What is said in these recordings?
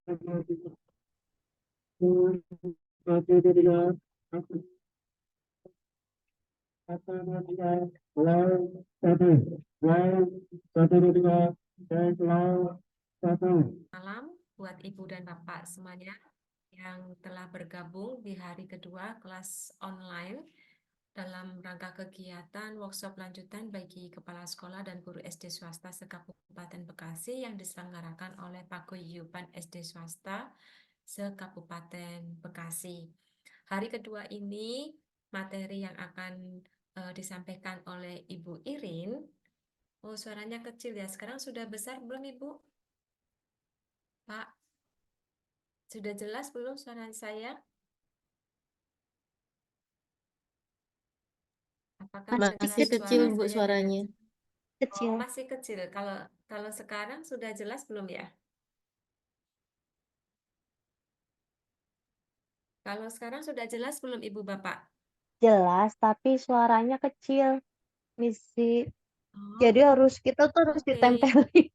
Malam buat Ibu dan Bapak semuanya yang telah bergabung di hari kedua kelas online dalam rangka kegiatan workshop lanjutan bagi kepala sekolah dan guru SD swasta se-Kabupaten Bekasi yang diselenggarakan oleh Paguyuban SD swasta se-Kabupaten Bekasi. Hari kedua ini materi yang akan disampaikan oleh Ibu Irin. Oh, suaranya kecil ya. Sekarang sudah besar belum, Ibu? Pak, sudah jelas belum suara saya? Apakah Masih dengan kecil, suara Bu, saya dengan suaranya. oh, Kecil. masih kecil? Kalau sekarang sudah jelas belum ya? Kalau sekarang sudah jelas belum Ibu Bapak? Jelas, tapi suaranya kecil. Misi. Jadi Oh, kita tuh harus oke. ditempelin.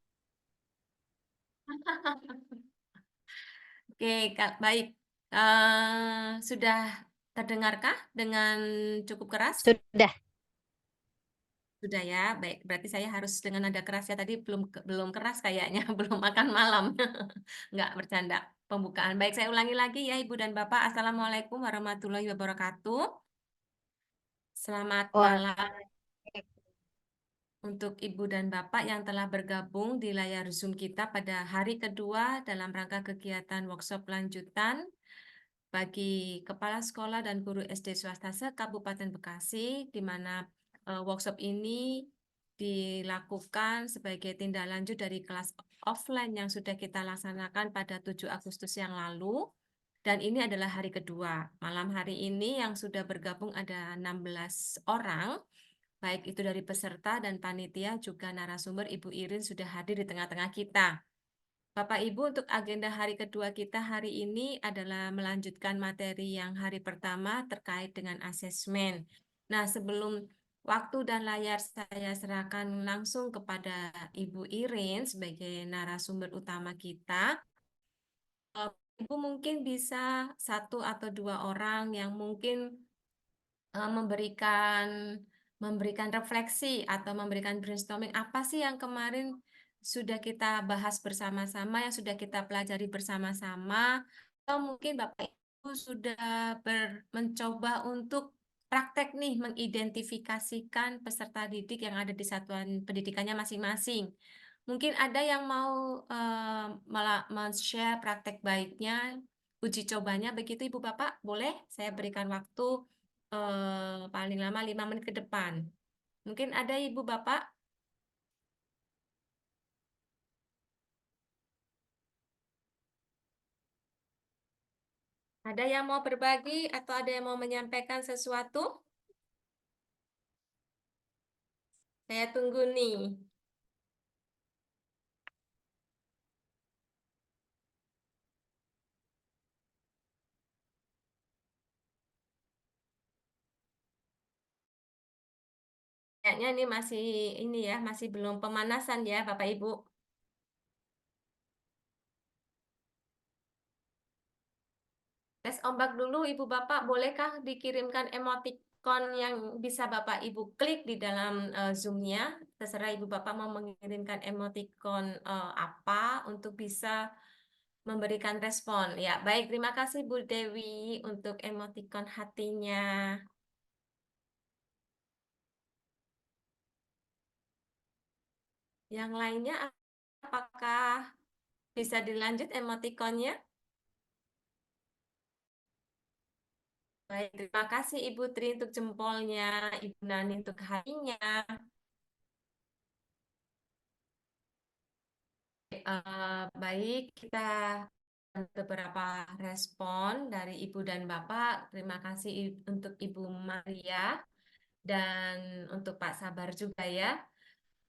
Oke, baik. Sudah terdengarkah dengan cukup keras? Sudah. Sudah ya, baik. Berarti saya harus dengan nada keras ya. Tadi belum keras kayaknya, belum makan malam. Nggak bercanda. Pembukaan. Baik, saya ulangi lagi ya Ibu dan Bapak. Assalamualaikum warahmatullahi wabarakatuh. Selamat Wah, malam untuk Ibu dan Bapak yang telah bergabung di layar Zoom kita pada hari kedua dalam rangka kegiatan workshop lanjutan bagi kepala sekolah dan guru SD swasta se-Kabupaten Bekasi, di mana workshop ini dilakukan sebagai tindak lanjut dari kelas offline yang sudah kita laksanakan pada 7 Agustus yang lalu. Dan ini adalah hari kedua. Malam hari ini yang sudah bergabung ada 16 orang, baik itu dari peserta dan panitia, juga narasumber Ibu Irin sudah hadir di tengah-tengah kita. Bapak Ibu, untuk agenda hari kedua kita hari ini adalah melanjutkan materi yang hari pertama terkait dengan asesmen. Nah, sebelum waktu dan layar saya serahkan langsung kepada Ibu Irin sebagai narasumber utama kita, Ibu mungkin bisa satu atau dua orang yang mungkin memberikan refleksi atau memberikan brainstorming apa sih yang kemarin sudah kita bahas bersama-sama, yang sudah kita pelajari bersama-sama, atau mungkin Bapak Ibu sudah mencoba untuk praktek nih mengidentifikasikan peserta didik yang ada di satuan pendidikannya masing-masing. Mungkin ada yang mau men-share praktek baiknya, uji cobanya, begitu Ibu Bapak, boleh saya berikan waktu paling lama 5 menit ke depan. Mungkin ada Ibu Bapak, ada yang mau berbagi atau ada yang mau menyampaikan sesuatu? Saya tunggu nih. Kayaknya ini ya, masih belum pemanasan ya Bapak Ibu. Tes ombak dulu Ibu Bapak, bolehkah dikirimkan emoticon yang bisa Bapak Ibu klik di dalam Zoom-nya? Terserah Ibu Bapak mau mengirimkan emoticon apa untuk bisa memberikan respon. Ya, baik. Terima kasih Bu Dewi untuk emoticon hatinya. Yang lainnya apakah bisa dilanjut emoticonnya? Baik, terima kasih Ibu Tri untuk jempolnya, Ibu Nani untuk hatinya. Baik, kita beberapa respon dari Ibu dan Bapak. Terima kasih untuk Ibu Maria dan untuk Pak Sabar juga ya.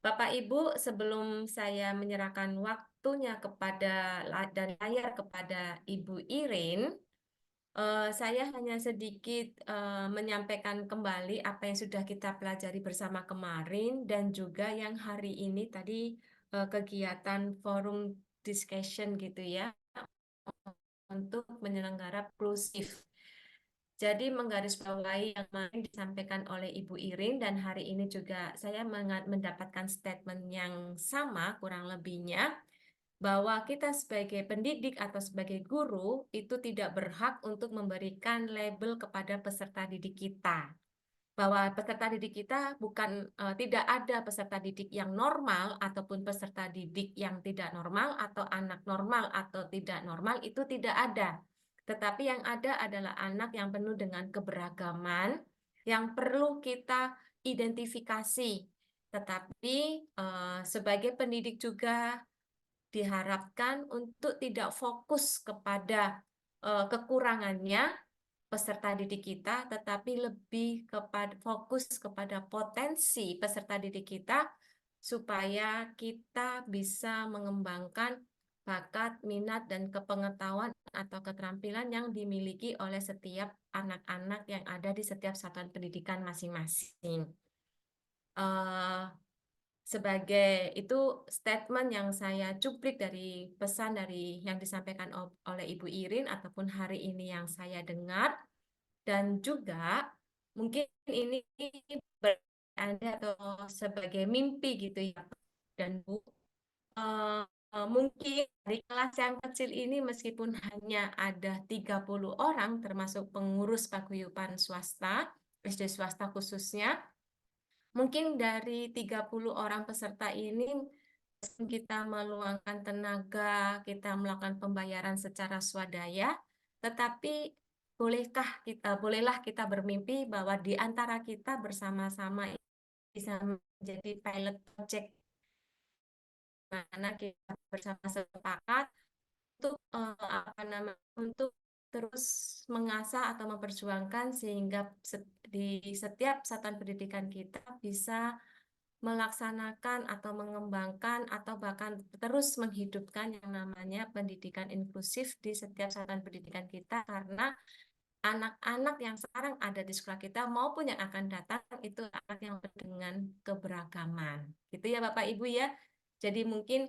Bapak Ibu, sebelum saya menyerahkan waktunya dan layar kepada Ibu Irin, saya hanya sedikit menyampaikan kembali apa yang sudah kita pelajari bersama kemarin dan juga yang hari ini tadi kegiatan forum discussion gitu ya. untuk menyelenggara inklusif. Jadi menggarisbawahi yang kemarin disampaikan oleh Ibu Irin dan hari ini juga saya mendapatkan statement yang sama kurang lebihnya, bahwa kita sebagai pendidik atau sebagai guru itu tidak berhak untuk memberikan label kepada peserta didik kita. Bahwa peserta didik kita bukan tidak ada peserta didik yang normal ataupun peserta didik yang tidak normal atau anak normal atau tidak normal, itu tidak ada. Tetapi yang ada adalah anak yang penuh dengan keberagaman yang perlu kita identifikasi. Tetapi sebagai pendidik juga diharapkan untuk tidak fokus kepada kekurangannya peserta didik kita, tetapi lebih kepada fokus kepada potensi peserta didik kita supaya kita bisa mengembangkan bakat, minat, dan kepengetahuan atau keterampilan yang dimiliki oleh setiap anak-anak yang ada di setiap satuan pendidikan masing-masing. Sebagai itu statement yang saya cuplik dari pesan dari yang disampaikan oleh Ibu Irin ataupun hari ini yang saya dengar, dan juga mungkin ini Anda atau sebagai mimpi gitu ya dan Bu. Mungkin dari kelas yang kecil ini meskipun hanya ada 30 orang termasuk pengurus paguyuban swasta, SD swasta khususnya, mungkin dari 30 orang peserta ini kita meluangkan tenaga, kita melakukan pembayaran secara swadaya, tetapi bolehlah kita bermimpi bahwa di antara kita bersama-sama bisa menjadi pilot project, mana kita bersama sepakat untuk terus mengasah atau memperjuangkan sehingga di setiap satuan pendidikan kita bisa melaksanakan atau mengembangkan atau bahkan terus menghidupkan yang namanya pendidikan inklusif di setiap satuan pendidikan kita, karena anak-anak yang sekarang ada di sekolah kita maupun yang akan datang itu anak yang dengan keberagaman. Gitu ya Bapak Ibu ya. Jadi mungkin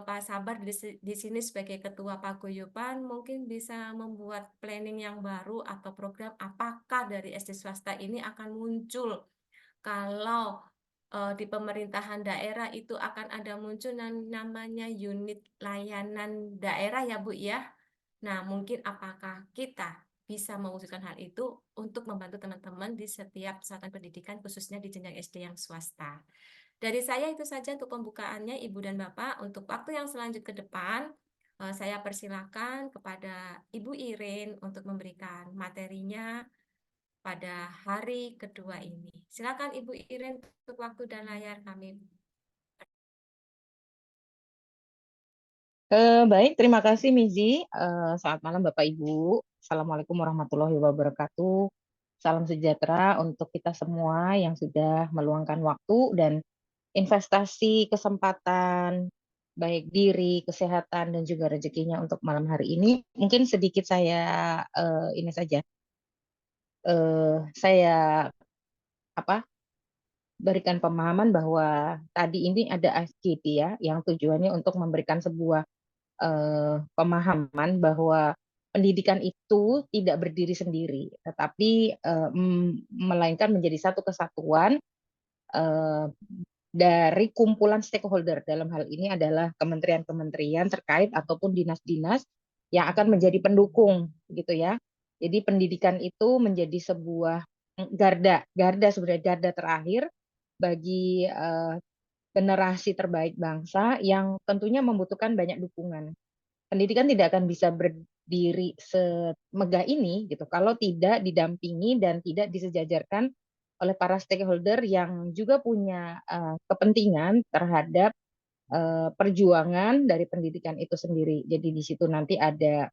Pak Sabar di sini sebagai Ketua Paguyuban mungkin bisa membuat planning yang baru atau program apakah dari SD swasta ini akan muncul kalau di pemerintahan daerah itu akan ada muncul namanya unit layanan daerah ya Bu ya. Nah, mungkin apakah kita bisa mewujudkan hal itu untuk membantu teman-teman di setiap satuan pendidikan khususnya di jenjang SD yang swasta. Dari saya itu saja untuk pembukaannya Ibu dan Bapak. Untuk waktu yang selanjut ke depan, saya persilakan kepada Ibu Irin untuk memberikan materinya pada hari kedua ini. Silakan Ibu Irin untuk waktu dan layar kami. Baik, terima kasih Mizi. Selamat malam Bapak Ibu. Assalamualaikum warahmatullahi wabarakatuh. Salam sejahtera untuk kita semua yang sudah meluangkan waktu dan investasi kesempatan, baik diri, kesehatan, dan juga rezekinya untuk malam hari ini. Mungkin sedikit saya ini saja. Saya berikan pemahaman bahwa tadi ini ada ASKIT ya, yang tujuannya untuk memberikan sebuah pemahaman bahwa pendidikan itu tidak berdiri sendiri, tetapi melainkan menjadi satu kesatuan dari kumpulan stakeholder. Dalam hal ini adalah kementerian-kementerian terkait ataupun dinas-dinas yang akan menjadi pendukung, gitu ya. Jadi pendidikan itu menjadi sebuah garda sebenarnya garda terakhir bagi generasi terbaik bangsa yang tentunya membutuhkan banyak dukungan. Pendidikan tidak akan bisa berdiri semegah ini gitu kalau tidak didampingi dan tidak disejajarkan oleh para stakeholder yang juga punya kepentingan terhadap perjuangan dari pendidikan itu sendiri. Jadi di situ nanti ada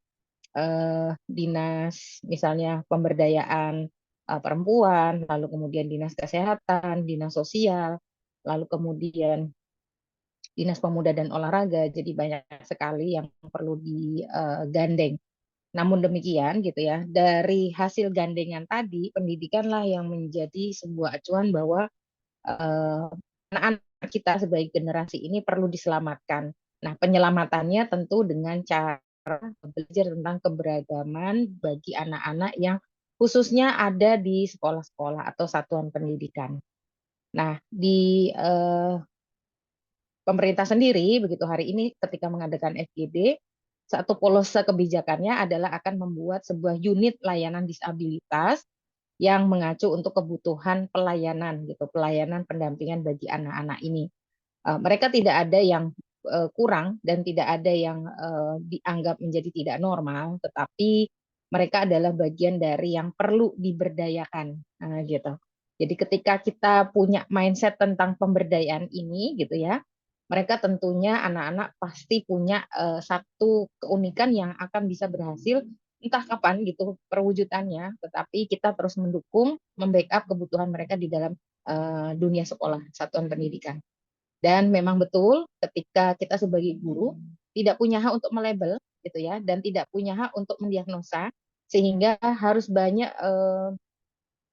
dinas misalnya pemberdayaan perempuan, lalu kemudian dinas kesehatan, dinas sosial, lalu kemudian dinas pemuda dan olahraga. Jadi banyak sekali yang perlu digandeng. Namun demikian gitu ya, dari hasil gandengan tadi, pendidikanlah yang menjadi sebuah acuan bahwa anak-anak kita sebagai generasi ini perlu diselamatkan. Nah, penyelamatannya tentu dengan cara belajar tentang keberagaman bagi anak-anak yang khususnya ada di sekolah-sekolah atau satuan pendidikan. Nah, di pemerintah sendiri begitu hari ini ketika mengadakan FGD, satu polose kebijakannya adalah akan membuat sebuah unit layanan disabilitas yang mengacu untuk kebutuhan pelayanan gitu, pelayanan pendampingan bagi anak-anak ini. Mereka tidak ada yang kurang dan tidak ada yang dianggap menjadi tidak normal, tetapi mereka adalah bagian dari yang perlu diberdayakan, gitu. Jadi ketika kita punya mindset tentang pemberdayaan ini, gitu ya, mereka tentunya anak-anak pasti punya satu keunikan yang akan bisa berhasil entah kapan gitu perwujudannya, tetapi kita terus mendukung, membackup kebutuhan mereka di dalam dunia sekolah, satuan pendidikan. Dan memang betul ketika kita sebagai guru tidak punya hak untuk melabel gitu ya, dan tidak punya hak untuk mendiagnosa, sehingga harus banyak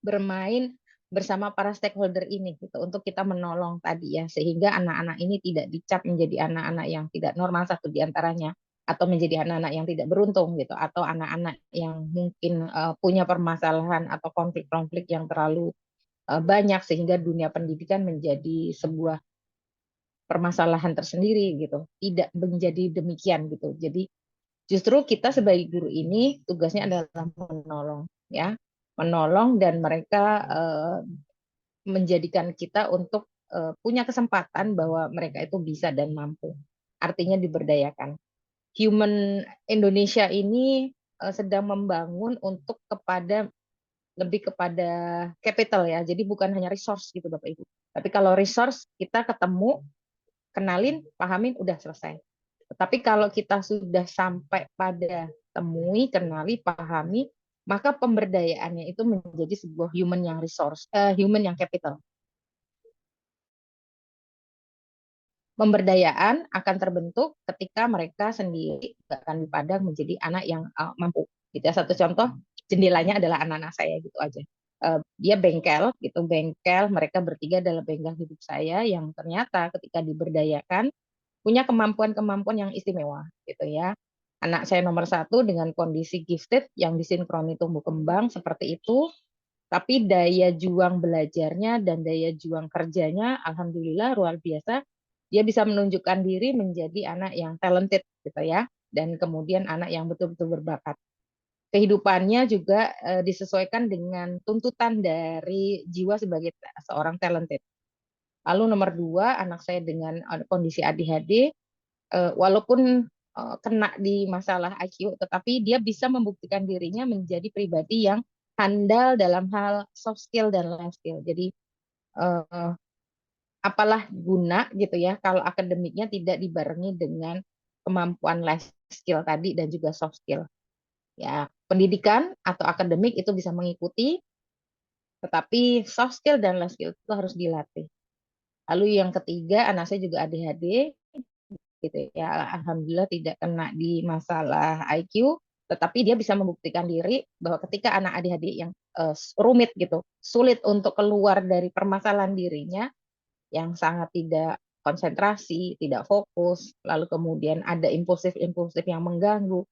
bermain bersama para stakeholder ini gitu untuk kita menolong tadi ya, sehingga anak-anak ini tidak dicap menjadi anak-anak yang tidak normal satu di antaranya, atau menjadi anak-anak yang tidak beruntung gitu, atau anak-anak yang mungkin punya permasalahan atau konflik-konflik yang terlalu banyak sehingga dunia pendidikan menjadi sebuah permasalahan tersendiri gitu. Tidak menjadi demikian gitu. Jadi justru kita sebagai guru ini tugasnya adalah menolong ya, menolong dan mereka menjadikan kita untuk punya kesempatan bahwa mereka itu bisa dan mampu. Artinya diberdayakan. Human Indonesia ini sedang membangun untuk lebih kepada capital ya. Jadi bukan hanya resource gitu Bapak Ibu. Tapi kalau resource kita ketemu, kenalin, pahamin, udah selesai. Tapi kalau kita sudah sampai pada temui, kenali, pahami, maka pemberdayaannya itu menjadi sebuah human yang resource, human yang capital. Pemberdayaan akan terbentuk ketika mereka sendiri akan dipandang menjadi anak yang mampu. Gitu ya. Satu contoh jendelanya adalah anak-anak saya gitu aja. Dia bengkel gitu, bengkel mereka bertiga adalah bengkel hidup saya yang ternyata ketika diberdayakan punya kemampuan-kemampuan yang istimewa gitu ya. Anak saya nomor 1 dengan kondisi gifted yang disinkroni tumbuh kembang seperti itu, tapi daya juang belajarnya dan daya juang kerjanya alhamdulillah luar biasa. Dia bisa menunjukkan diri menjadi anak yang talented gitu ya, dan kemudian anak yang betul-betul berbakat. Kehidupannya juga disesuaikan dengan tuntutan dari jiwa sebagai seorang talented. Lalu nomor 2, anak saya dengan kondisi ADHD, walaupun kena di masalah IQ, tetapi dia bisa membuktikan dirinya menjadi pribadi yang handal dalam hal soft skill dan life skill. Jadi apalah guna gitu ya kalau akademiknya tidak dibarengi dengan kemampuan life skill tadi dan juga soft skill. Ya, pendidikan atau akademik itu bisa mengikuti, tetapi soft skill dan life skill itu harus dilatih. Lalu yang ketiga, anak saya juga ADHD, gitu ya. Alhamdulillah tidak kena di masalah IQ, tetapi dia bisa membuktikan diri bahwa ketika anak ADHD yang rumit gitu, sulit untuk keluar dari permasalahan dirinya, yang sangat tidak konsentrasi, tidak fokus, lalu kemudian ada impulsif-impulsif yang mengganggu.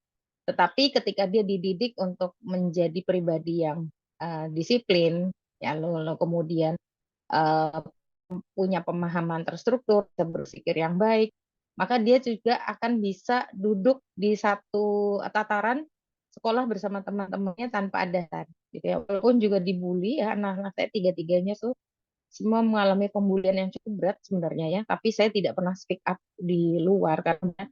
Tetapi ketika dia dididik untuk menjadi pribadi yang disiplin, ya, lalu kemudian punya pemahaman terstruktur, berpikir yang baik, maka dia juga akan bisa duduk di satu tataran sekolah bersama teman-temannya tanpa ada gitu ya. Walaupun juga dibully ya, anak-anak saya tiga-tiganya tuh semua mengalami pembulian yang cukup berat sebenarnya ya, tapi saya tidak pernah speak up di luar karena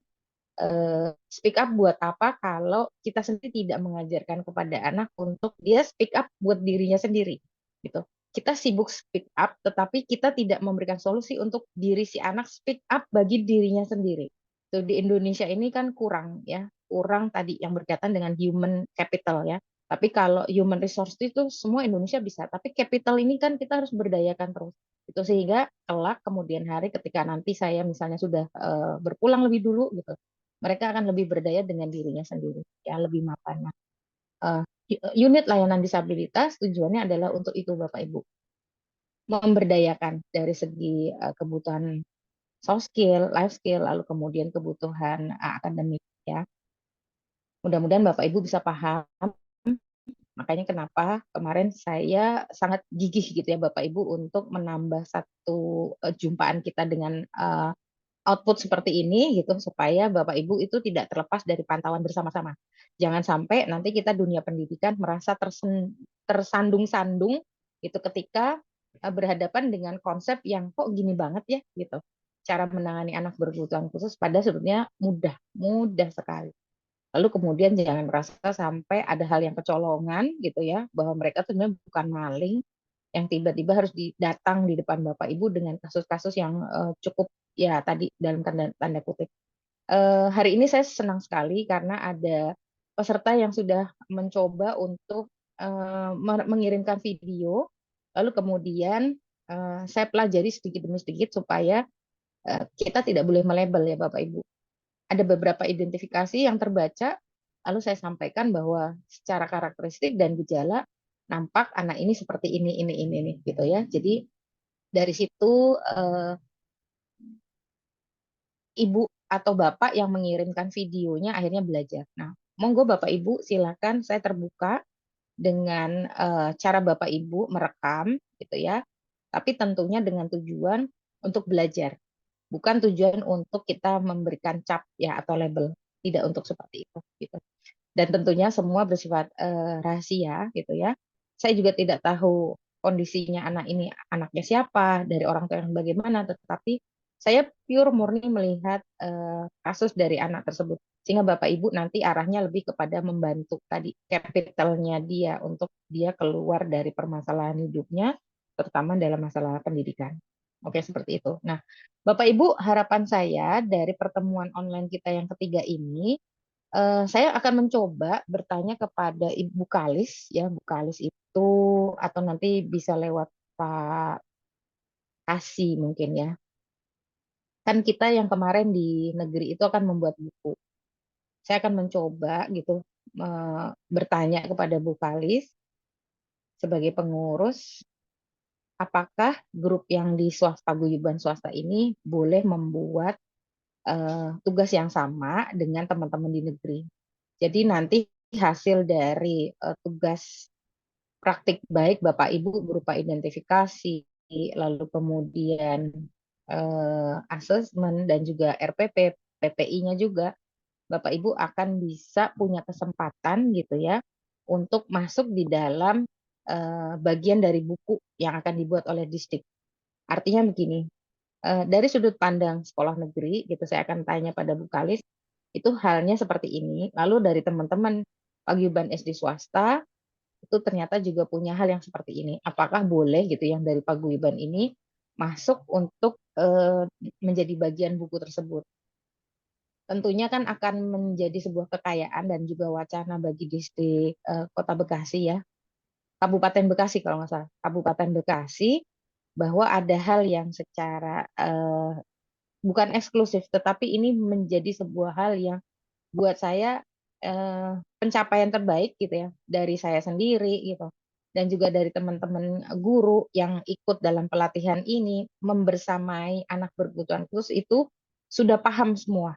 speak up buat apa kalau kita sendiri tidak mengajarkan kepada anak untuk dia speak up buat dirinya sendiri gitu. Kita sibuk speak up tetapi kita tidak memberikan solusi untuk diri si anak speak up bagi dirinya sendiri. Tuh, di Indonesia ini kan kurang ya, kurang tadi yang berkaitan dengan human capital ya. Tapi kalau human resource itu semua Indonesia bisa, tapi capital ini kan kita harus berdayakan terus. Itu sehingga kelak kemudian hari ketika nanti saya misalnya sudah berpulang lebih dulu gitu, mereka akan lebih berdaya dengan dirinya sendiri, ya lebih mapan. Nah, unit layanan disabilitas tujuannya adalah untuk itu Bapak Ibu, memberdayakan dari segi kebutuhan soft skill, life skill, lalu kemudian kebutuhan akademik ya. Mudah-mudahan Bapak Ibu bisa paham. Makanya kenapa kemarin saya sangat gigih gitu ya Bapak Ibu untuk menambah satu jumpaan kita dengan output seperti ini gitu supaya Bapak Ibu itu tidak terlepas dari pantauan bersama-sama. Jangan sampai nanti kita dunia pendidikan merasa tersandung-sandung itu ketika berhadapan dengan konsep yang kok gini banget ya gitu. Cara menangani anak berkebutuhan khusus pada sebetulnya mudah, mudah sekali. Lalu kemudian jangan merasa sampai ada hal yang kecolongan gitu ya, bahwa mereka tuh sebenarnya bukan maling yang tiba-tiba harus datang di depan Bapak Ibu dengan kasus-kasus yang cukup ya tadi dalam tanda, tanda kutip. Hari ini saya senang sekali karena ada peserta yang sudah mencoba untuk mengirimkan video, lalu kemudian saya pelajari sedikit demi sedikit supaya kita tidak boleh melabel ya Bapak Ibu. Ada beberapa identifikasi yang terbaca, lalu saya sampaikan bahwa secara karakteristik dan gejala nampak anak ini seperti ini, gitu ya. Jadi dari situ ibu atau bapak yang mengirimkan videonya akhirnya belajar. Nah, monggo Bapak Ibu silakan, saya terbuka dengan cara Bapak Ibu merekam, gitu ya. Tapi tentunya dengan tujuan untuk belajar, bukan tujuan untuk kita memberikan cap ya atau label, tidak untuk seperti itu, gitu. Dan tentunya semua bersifat rahasia gitu ya. Saya juga tidak tahu kondisinya anak ini anaknya siapa, dari orang tua yang bagaimana, tetapi saya pure murni melihat kasus dari anak tersebut. Sehingga Bapak Ibu nanti arahnya lebih kepada membantu tadi capitalnya dia untuk dia keluar dari permasalahan hidupnya, terutama dalam masalah pendidikan. Oke, seperti itu. Nah, Bapak Ibu, harapan saya dari pertemuan online kita yang ketiga ini, saya akan mencoba bertanya kepada Ibu Kalis, ya, Bu Kalis itu, atau nanti bisa lewat Pak Kasi mungkin ya. Kan kita yang kemarin di negeri itu akan membuat buku. Saya akan mencoba gitu bertanya kepada Bu Kalis sebagai pengurus, apakah grup yang di swasta guyuban swasta ini boleh membuat tugas yang sama dengan teman-teman di negeri. Jadi nanti hasil dari tugas praktik baik Bapak Ibu berupa identifikasi, lalu kemudian asesmen dan juga RPP, PPI-nya juga, Bapak Ibu akan bisa punya kesempatan gitu ya untuk masuk di dalam bagian dari buku yang akan dibuat oleh Distrik. Artinya begini, dari sudut pandang sekolah negeri gitu saya akan tanya pada Bu Kalis, itu halnya seperti ini. Lalu dari teman-teman paguyuban SD swasta itu ternyata juga punya hal yang seperti ini. Apakah boleh gitu yang dari paguyuban ini masuk untuk menjadi bagian buku tersebut? Tentunya kan akan menjadi sebuah kekayaan dan juga wacana bagi distrik Kota Bekasi ya, Kabupaten Bekasi kalau nggak salah, Kabupaten Bekasi, bahwa ada hal yang secara bukan eksklusif, tetapi ini menjadi sebuah hal yang buat saya pencapaian terbaik gitu ya dari saya sendiri gitu dan juga dari teman-teman guru yang ikut dalam pelatihan ini membersamai anak berkebutuhan khusus itu sudah paham semua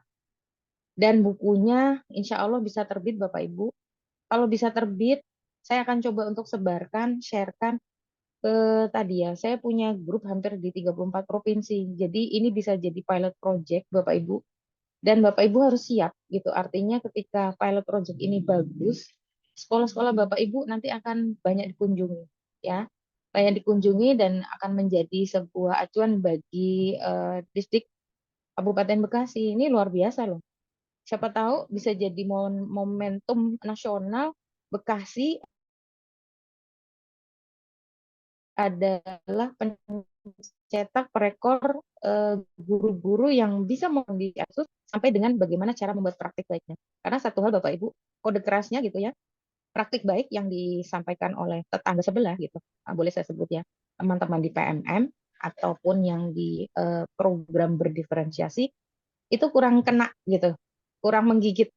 dan bukunya insya Allah bisa terbit Bapak Ibu. Kalau bisa terbit saya akan coba untuk sebarkan, sharekan ke tadi ya. Saya punya grup hampir di 34 provinsi. Jadi ini bisa jadi pilot project Bapak Ibu dan Bapak Ibu harus siap gitu. Artinya ketika pilot project ini bagus, sekolah-sekolah Bapak Ibu nanti akan banyak dikunjungi ya. Banyak dikunjungi dan akan menjadi sebuah acuan bagi distrik Kabupaten Bekasi. Ini luar biasa loh. Siapa tahu bisa jadi momentum nasional Bekasi adalah pencetak perekor guru-guru yang bisa mendidik kasus sampai dengan bagaimana cara membuat praktik baiknya. Karena satu hal Bapak Ibu, kode kerasnya gitu ya, praktik baik yang disampaikan oleh tetangga sebelah gitu, boleh saya sebut ya, teman-teman di PMM ataupun yang di program berdiferensiasi itu kurang kena gitu, kurang menggigit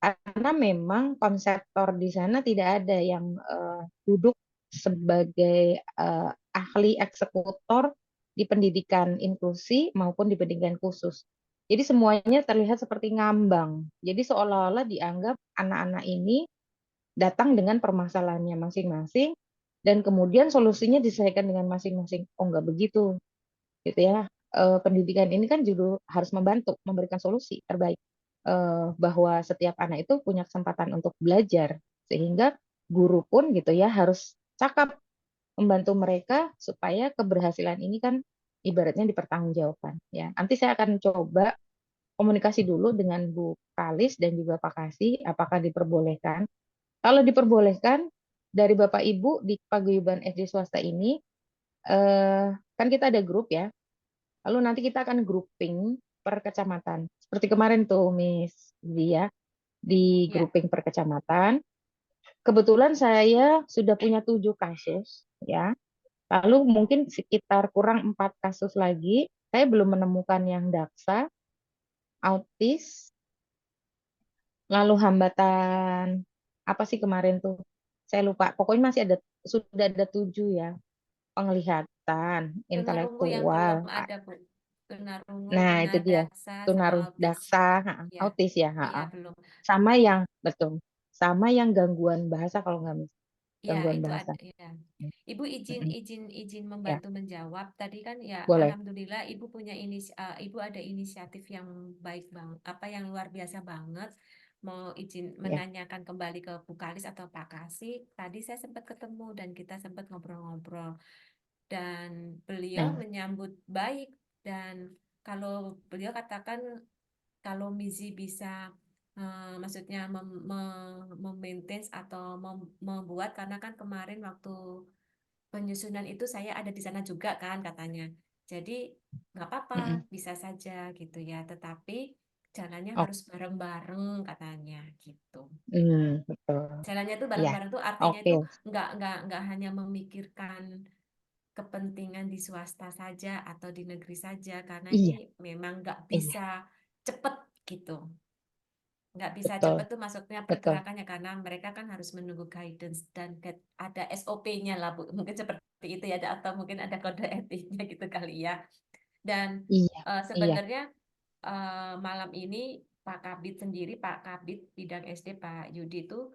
karena memang konseptor di sana tidak ada yang duduk sebagai ahli eksekutor di pendidikan inklusi maupun di pendidikan khusus. Jadi semuanya terlihat seperti ngambang. Jadi seolah-olah dianggap anak-anak ini datang dengan permasalahannya masing-masing dan kemudian solusinya diselesaikan dengan masing-masing. Oh, nggak begitu, gitu ya. Pendidikan ini kan juga harus membantu, memberikan solusi terbaik. Bahwa setiap anak itu punya kesempatan untuk belajar, sehingga guru pun gitu ya harus cakap membantu mereka supaya keberhasilan ini kan ibaratnya dipertanggungjawabkan. Ya, nanti saya akan coba komunikasi dulu dengan Bu Kalis dan juga Pak Kasih, apakah diperbolehkan. Kalau diperbolehkan, dari Bapak Ibu di paguyuban SD swasta ini, kan kita ada grup ya, lalu nanti kita akan grouping per kecamatan. Seperti kemarin tuh, Miss Dia, di Ya, grouping per kecamatan. Kebetulan saya sudah punya 7 kasus, ya. Lalu mungkin sekitar kurang 4 kasus lagi, saya belum menemukan yang daksa, autis, lalu hambatan apa sih kemarin tuh? Saya lupa. Pokoknya masih ada sudah ada 7 ya. Penglihatan, tunarungu yang intelektual. belum ada, Bu. Tunarungu, Nah, itu dia. tunadaksa, sama Tunarung autis. daksa, Ya, autis ya. iya belum. Sama yang betul. Sama yang gangguan bahasa kalau nggak mis. Ya, Gangguan itu bahasa. ada. Ya. Ibu izin Mm-mm. izin izin Ya, membantu menjawab. Tadi kan ya, boleh. alhamdulillah Ibu punya Ibu ada inisiatif yang baik bang, apa yang luar biasa banget. Mau izin Ya. menanyakan kembali ke Bu Kalis atau Pak Kasih. Tadi saya sempat ketemu dan kita sempat ngobrol-ngobrol dan beliau Nah, menyambut baik dan kalau beliau katakan kalau Mizi bisa maksudnya memaintain atau membuat karena kan kemarin waktu penyusunan itu saya ada di sana juga kan katanya. Jadi nggak apa-apa, mm-mm. bisa saja gitu ya. Tetapi jalannya Oh, harus bareng-bareng katanya gitu. betul. Jalannya tuh Ya, bareng-bareng tuh artinya oke. itu nggak hanya memikirkan kepentingan di swasta saja atau di negeri saja karena ini Iya, memang nggak iya, bisa cepet gitu. Nggak bisa betul, cepet tuh maksudnya betul. pergerakannya karena mereka kan harus menunggu guidance dan ada SOP-nya lah Bu. Mungkin seperti itu ya atau mungkin ada kode etiknya gitu kali ya. Dan Iya, iya. sebenarnya malam ini Pak Kabid sendiri, Pak Kabid bidang SD Pak Yudi itu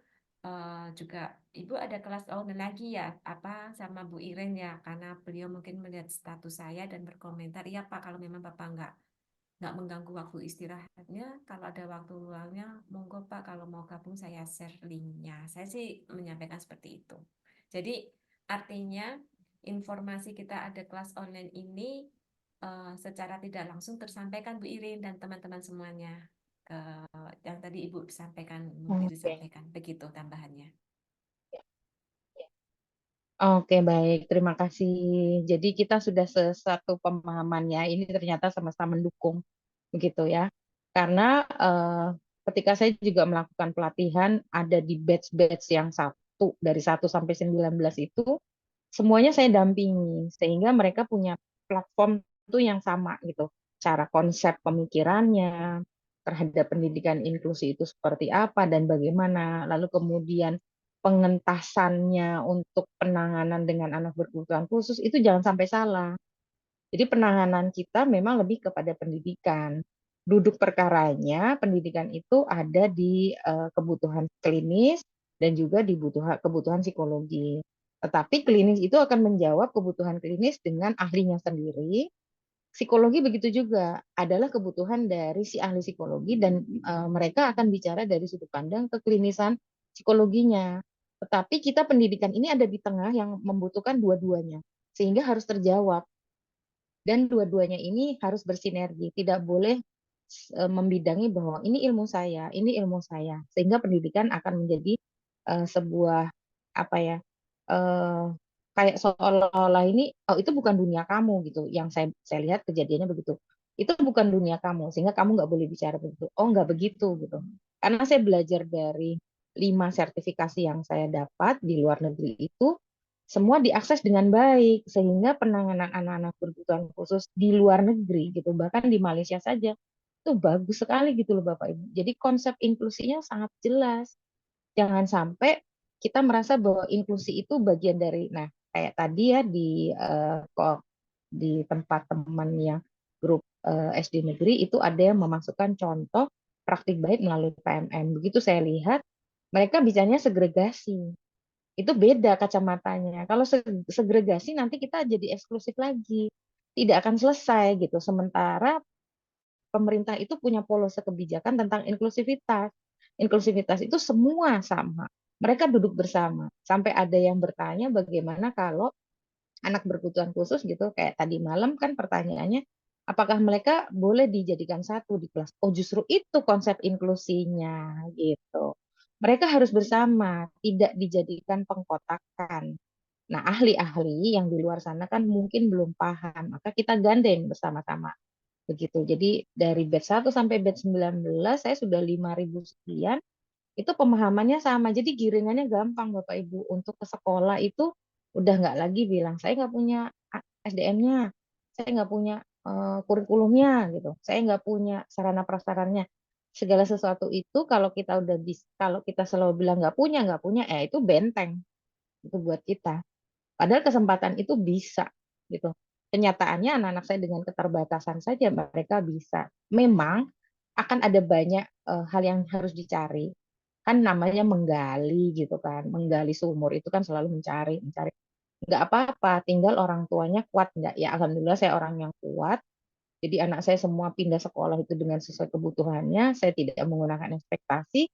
juga Ibu ada kelas online lagi ya, apa sama Bu Iren ya, karena beliau mungkin melihat status saya dan berkomentar, iya Pak kalau memang Bapak nggak mengganggu waktu istirahatnya, kalau ada waktu luangnya, monggo Pak kalau mau gabung saya share linknya. Saya sih menyampaikan seperti itu. Jadi artinya informasi kita ada kelas online ini secara tidak langsung tersampaikan Bu Irin dan teman-teman semuanya ke yang tadi Ibu sampaikan, mungkin Oke. disampaikan begitu tambahannya. Oke, baik. Terima kasih. Jadi kita sudah satu pemahamannya. Ini ternyata sama-sama mendukung, begitu ya. Karena ketika saya juga melakukan pelatihan, ada di batch-batch yang dari 1 sampai 19 itu, semuanya saya dampingi. Sehingga mereka punya platform itu yang sama gitu. Cara konsep pemikirannya, terhadap pendidikan inklusi itu seperti apa dan bagaimana. Lalu kemudian pengentasannya untuk penanganan dengan anak berkebutuhan khusus itu jangan sampai salah. Jadi penanganan kita memang lebih kepada pendidikan. Duduk perkaranya, pendidikan itu ada di kebutuhan klinis dan juga di kebutuhan psikologi. Tetapi klinis itu akan menjawab kebutuhan klinis dengan ahlinya sendiri. Psikologi begitu juga adalah kebutuhan dari si ahli psikologi dan mereka akan bicara dari sudut pandang keklinisan psikologinya. Tetapi kita pendidikan ini ada di tengah yang membutuhkan dua-duanya sehingga harus terjawab dan dua-duanya ini harus bersinergi. Tidak boleh membidangi bahwa ini ilmu saya, ini ilmu saya, sehingga pendidikan akan menjadi sebuah apa ya eh, kayak seolah-olah ini oh itu bukan dunia kamu gitu. Yang saya lihat kejadiannya begitu. Itu bukan dunia kamu, sehingga kamu nggak boleh bicara begitu. Oh nggak begitu gitu. Karena saya belajar dari 5 sertifikasi yang saya dapat di luar negeri itu semua diakses dengan baik sehingga penanganan anak-anak berkebutuhan khusus di luar negeri gitu bahkan di Malaysia saja itu bagus sekali gitu loh Bapak Ibu. Jadi konsep inklusinya sangat jelas. Jangan sampai kita merasa bahwa inklusi itu bagian dari kayak tadi ya di kok di tempat teman yang grup SD negeri itu ada yang memasukkan contoh praktik baik melalui PMM. Begitu saya lihat, mereka bisanya segregasi. Itu beda kacamatanya. Kalau segregasi nanti kita jadi eksklusif lagi. Tidak akan selesai gitu. Sementara pemerintah itu punya polisi kebijakan tentang inklusivitas. Inklusivitas itu semua sama. Mereka duduk bersama. Sampai ada yang bertanya bagaimana kalau anak berkebutuhan khusus gitu, kayak tadi malam kan pertanyaannya, apakah mereka boleh dijadikan satu di kelas? Oh, justru itu konsep inklusinya gitu. Mereka harus bersama, tidak dijadikan pengkotakan. Nah, ahli-ahli yang di luar sana kan mungkin belum paham, maka kita gandeng bersama-sama. Begitu. Jadi dari batch 1 sampai batch 19 saya sudah 5.000 sekian, itu pemahamannya sama. Jadi giringannya gampang Bapak Ibu. Untuk ke sekolah itu udah nggak lagi bilang, saya nggak punya SDM-nya, saya nggak punya kurikulumnya gitu, saya nggak punya sarana prasarannya. Segala sesuatu itu kalau kita udah bisa, kalau kita selalu bilang nggak punya, itu benteng itu buat kita. Padahal kesempatan itu bisa gitu. Kenyataannya anak-anak saya dengan keterbatasan saja mereka bisa. Memang akan ada banyak hal yang harus dicari. Kan namanya menggali gitu kan. Menggali sumur itu kan selalu mencari, mencari. Nggak apa-apa, tinggal orang tuanya kuat nggak. Ya alhamdulillah saya orang yang kuat. Jadi anak saya semua pindah sekolah itu dengan sesuai kebutuhannya. Saya tidak menggunakan ekspektasi,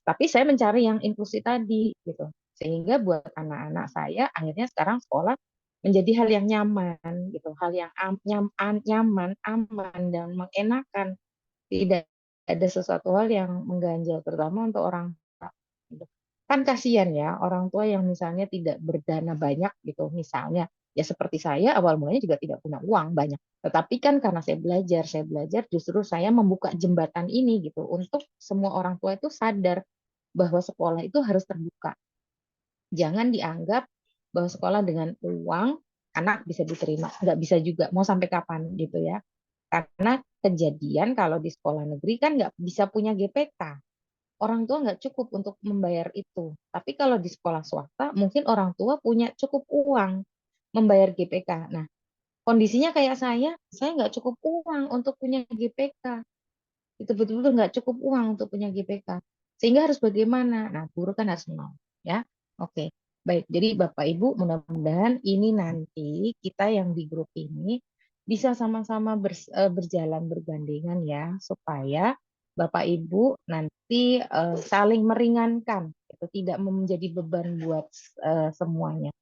tapi saya mencari yang inklusi tadi gitu. Sehingga buat anak-anak saya akhirnya sekarang sekolah menjadi hal yang nyaman gitu, hal yang nyaman, aman dan mengenakan. Tidak ada sesuatu hal yang mengganjal, terutama untuk orang tua. Gitu. Kan kasihan ya orang tua yang misalnya tidak berdana banyak gitu, misalnya ya seperti saya awal mulanya juga tidak punya uang banyak. Tetapi kan karena saya belajar justru saya membuka jembatan ini gitu untuk semua orang tua itu sadar bahwa sekolah itu harus terbuka. Jangan dianggap bahwa sekolah dengan uang anak bisa diterima, nggak bisa juga. Mau sampai kapan gitu ya? Karena kejadian kalau di sekolah negeri kan nggak bisa punya GPK. Orang tua nggak cukup untuk membayar itu. Tapi kalau di sekolah swasta, mungkin orang tua punya cukup uang membayar GPK. Nah, kondisinya kayak saya nggak cukup uang untuk punya GPK. Itu betul-betul nggak cukup uang untuk punya GPK. Sehingga harus bagaimana? Nah, guru kan harus menolong. Ya, oke. Baik, jadi Bapak Ibu mudah-mudahan ini nanti kita yang di grup ini bisa sama-sama berjalan bergandengan ya, supaya Bapak Ibu nanti saling meringankan, itu tidak menjadi beban buat semuanya.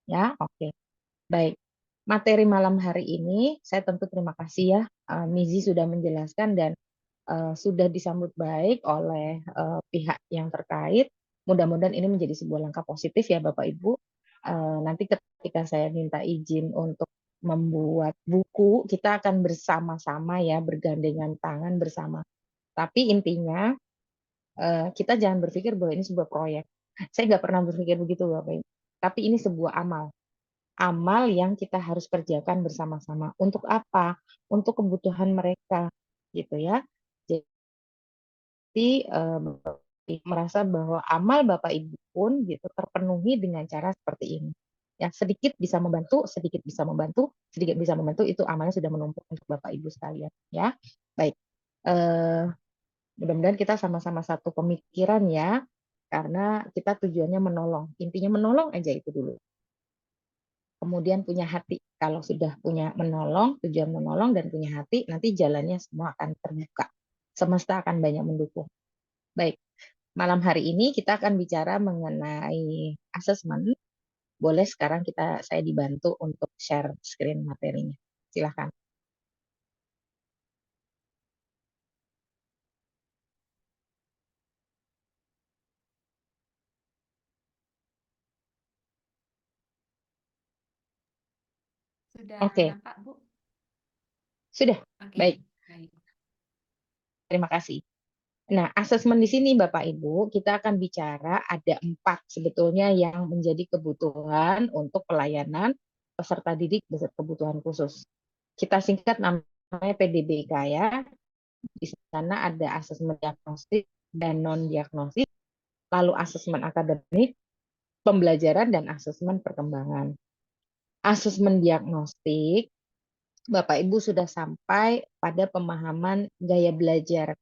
Ya, oke. Baik, materi malam hari ini saya tentu terima kasih ya, Mizi sudah menjelaskan dan sudah disambut baik oleh pihak yang terkait. Mudah-mudahan ini menjadi sebuah langkah positif ya Bapak Ibu. Nanti ketika saya minta izin untuk membuat buku, kita akan bersama-sama ya, bergandengan tangan bersama. Tapi intinya kita jangan berpikir bahwa ini sebuah proyek. Saya nggak pernah berpikir begitu Bapak Ibu. Tapi ini sebuah amal. Amal yang kita harus kerjakan bersama-sama. Untuk apa? Untuk kebutuhan mereka, gitu ya. Jadi merasa bahwa amal Bapak Ibu pun gitu terpenuhi dengan cara seperti ini. Ya, sedikit bisa membantu, sedikit bisa membantu, sedikit bisa membantu, itu amalnya sudah menumpuk untuk Bapak Ibu sekalian. Ya, baik. Eh, Mudah-mudahan kita sama-sama satu pemikiran ya, karena kita tujuannya menolong. Intinya menolong aja itu dulu. Kemudian punya hati. Kalau sudah punya menolong, tujuan menolong dan punya hati, nanti jalannya semua akan terbuka. Semesta akan banyak mendukung. Baik, malam hari ini kita akan bicara mengenai asesmen. Boleh sekarang saya dibantu untuk share screen materinya. Silakan. Sudah Oke, nampak, Bu? sudah. Oke, Baik, baik. terima kasih. Nah, asesmen di sini Bapak Ibu, kita akan bicara ada 4 sebetulnya yang menjadi kebutuhan untuk pelayanan peserta didik berkebutuhan khusus. Kita singkat namanya PDBK ya. Di sana ada asesmen diagnostik dan non-diagnostik, lalu asesmen akademik, pembelajaran, dan asesmen perkembangan. Asesmen diagnostik Bapak Ibu sudah sampai pada pemahaman gaya belajar.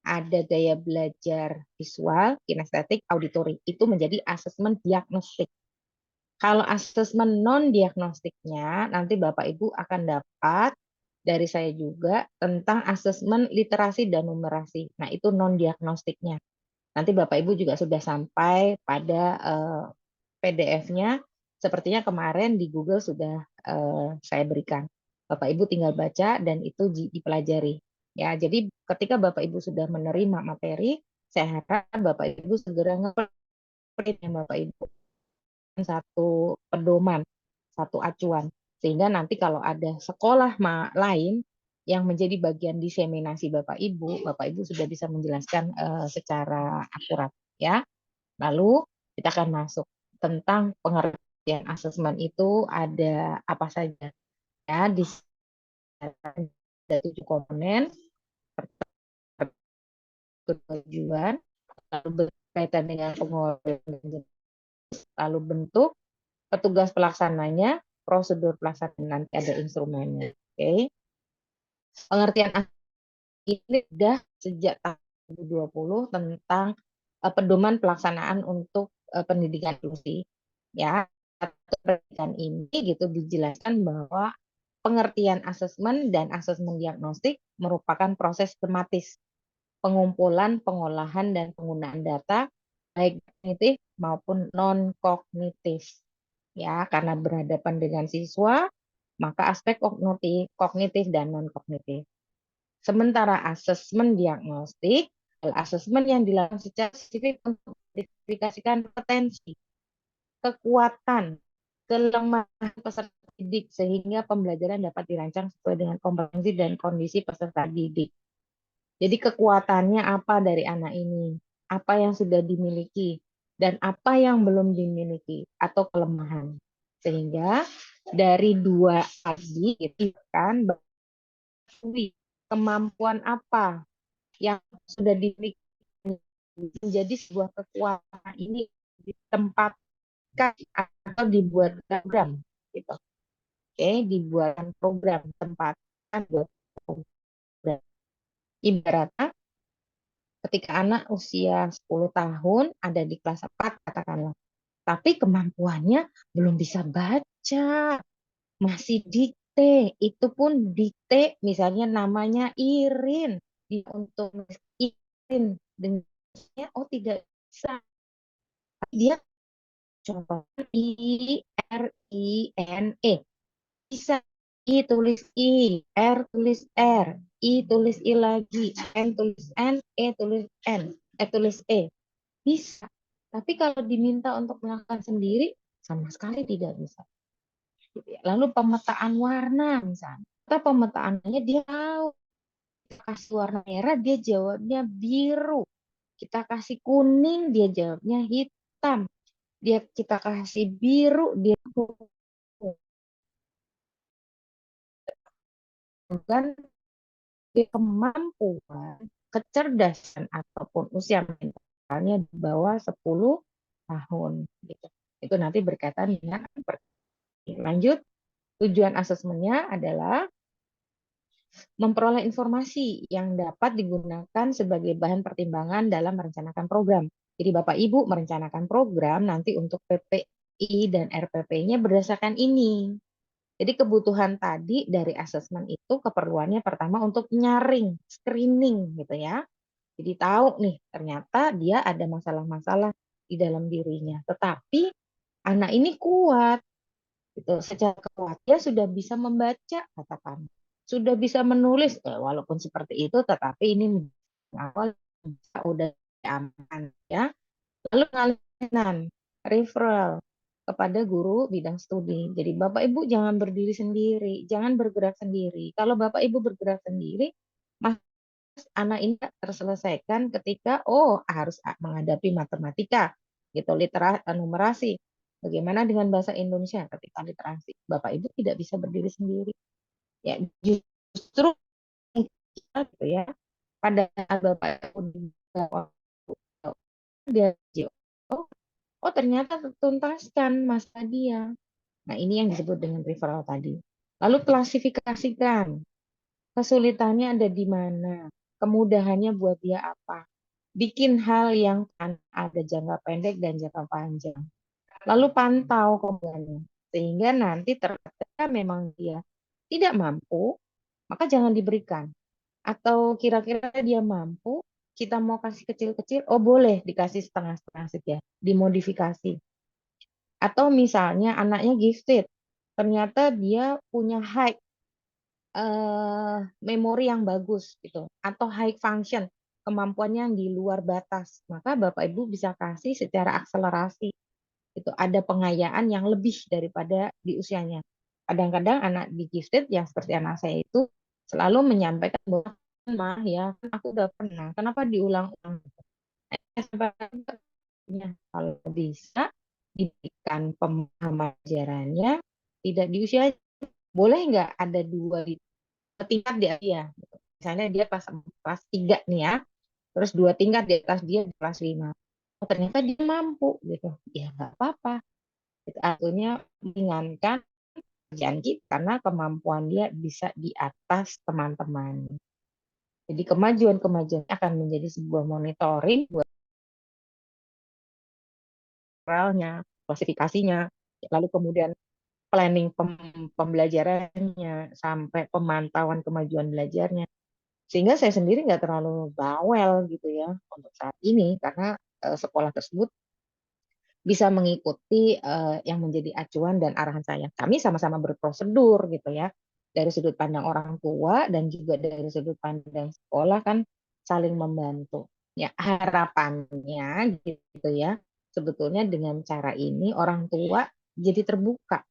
Ada gaya belajar visual, kinestetik, auditori. Itu menjadi asesmen diagnostik. Kalau asesmen non-diagnostiknya, nanti Bapak Ibu akan dapat dari saya juga tentang asesmen literasi dan numerasi. Nah, itu non-diagnostiknya. Nanti Bapak Ibu juga sudah sampai pada PDF-nya. Sepertinya kemarin di Google sudah saya berikan. Bapak Ibu tinggal baca dan itu dipelajari. Ya, jadi ketika Bapak Ibu sudah menerima materi, saya harap Bapak Ibu segera nge-print ya Bapak Ibu satu pedoman, satu acuan. Sehingga nanti kalau ada sekolah lain yang menjadi bagian diseminasi Bapak Ibu sudah bisa menjelaskan secara akurat ya. Lalu kita akan masuk tentang pengertian asesmen itu ada apa saja ya. Di ada 7 komponen, tujuan, lalu berkaitan dengan pengolahan, lalu bentuk, petugas pelaksananya, prosedur pelaksanaan, nanti ada instrumennya. Oke. Pengertian ini sudah sejak tahun 2020 tentang pedoman pelaksanaan untuk pendidikan inklusi. Ya, pendidikan ini gitu dijelaskan bahwa pengertian asesmen dan asesmen diagnostik merupakan proses sistematis pengumpulan, pengolahan, dan penggunaan data baik kognitif maupun non-kognitif. Ya, karena berhadapan dengan siswa, maka aspek kognitif dan non-kognitif. Sementara asesmen diagnostik adalah asesmen yang dilakukan secara spesifik untuk mengidentifikasikan potensi, kekuatan, kelemahan peserta didik sehingga pembelajaran dapat dirancang sesuai dengan kompetensi dan kondisi peserta didik. Jadi kekuatannya apa dari anak ini? Apa yang sudah dimiliki dan apa yang belum dimiliki atau kelemahan. Sehingga dari dua tadi itu kan kemampuan apa yang sudah dimiliki menjadi sebuah kekuatan ini ditempatkan atau dibuat program gitu. Oke, dibuatkan program tempatkan buat program. Ibaratnya ketika anak usia 10 tahun ada di kelas 4 katakanlah, tapi kemampuannya belum bisa baca, masih dikte, itu pun dikte misalnya namanya Irin, untuk Irin dengannya oh tidak bisa, dia contohnya IRINE bisa, I tulis I, R tulis R, I tulis I lagi, N tulis N, E tulis N, tulis E. Bisa. Tapi kalau diminta untuk melakukan sendiri, sama sekali tidak bisa. Lalu pemetaan warna misalnya. Kita pemetaannya dia tahu. Kita kasih warna merah, dia jawabnya biru. Kita kasih kuning, dia jawabnya hitam. Kita kasih biru, dia bukan kemampuan, kecerdasan ataupun usia mentalnya di bawah 10 tahun. Gitu. Itu nanti berkaitan dengan lanjut. Tujuan asesmennya adalah memperoleh informasi yang dapat digunakan sebagai bahan pertimbangan dalam merencanakan program. Jadi Bapak Ibu merencanakan program nanti untuk PPI dan RPP-nya berdasarkan ini. Jadi kebutuhan tadi dari asesmen itu keperluannya pertama untuk nyaring, screening gitu ya. Jadi tahu nih ternyata dia ada masalah-masalah di dalam dirinya. Tetapi anak ini kuat gitu. Secara kuat dia sudah bisa membaca katakan. Sudah bisa menulis walaupun seperti itu tetapi ini awal udah aman ya. Lalu pengalihan referral kepada guru bidang studi. Jadi Bapak Ibu jangan berdiri sendiri, jangan bergerak sendiri. Kalau Bapak Ibu bergerak sendiri, Mas anak ini terselesaikan ketika harus menghadapi matematika, gitu, numerasi. Bagaimana dengan bahasa Indonesia ketika literasi? Bapak Ibu tidak bisa berdiri sendiri. Ya, justru gitu ya. Pada Bapak Ibu dia ternyata tertuntaskan masalah dia. Nah, ini yang disebut dengan referral tadi. Lalu klasifikasikan kesulitannya ada di mana, kemudahannya buat dia apa. Bikin hal yang ada jangka pendek dan jangka panjang. Lalu pantau kemudahannya. Sehingga nanti ternyata memang dia tidak mampu, maka jangan diberikan. Atau kira-kira dia mampu, kita mau kasih kecil-kecil, oh boleh dikasih setengah-setengah saja, dimodifikasi. Atau misalnya anaknya gifted, ternyata dia punya high memori yang bagus gitu, atau high function, kemampuannya yang di luar batas, maka Bapak Ibu bisa kasih secara akselerasi. Itu ada pengayaan yang lebih daripada di usianya. Kadang-kadang anak di gifted yang seperti anak saya itu selalu menyampaikan bahwa mah ya kan aku udah pernah, kenapa diulang-ulang? Kalau bisa diberikan pemahaman ajarannya tidak di usia, boleh nggak ada dua tingkat di dia. Misalnya dia kelas 3 nih ya, terus 2 tingkat di atas dia di kelas 5. Oh, ternyata dia mampu gitu. Ya nggak apa-apa. Itu artinya meringankan kerjaan kita karena kemampuan dia bisa di atas teman-teman. Jadi kemajuan-kemajuan akan menjadi sebuah monitoring buat moralnya, klasifikasinya, lalu kemudian planning pembelajarannya sampai pemantauan kemajuan belajarnya. Sehingga saya sendiri nggak terlalu bawel gitu ya untuk saat ini karena sekolah tersebut bisa mengikuti yang menjadi acuan dan arahan saya. Kami sama-sama berprosedur gitu ya. Dari sudut pandang orang tua dan juga dari sudut pandang sekolah kan saling membantu. Ya, harapannya gitu ya. Sebetulnya dengan cara ini orang tua jadi terbuka.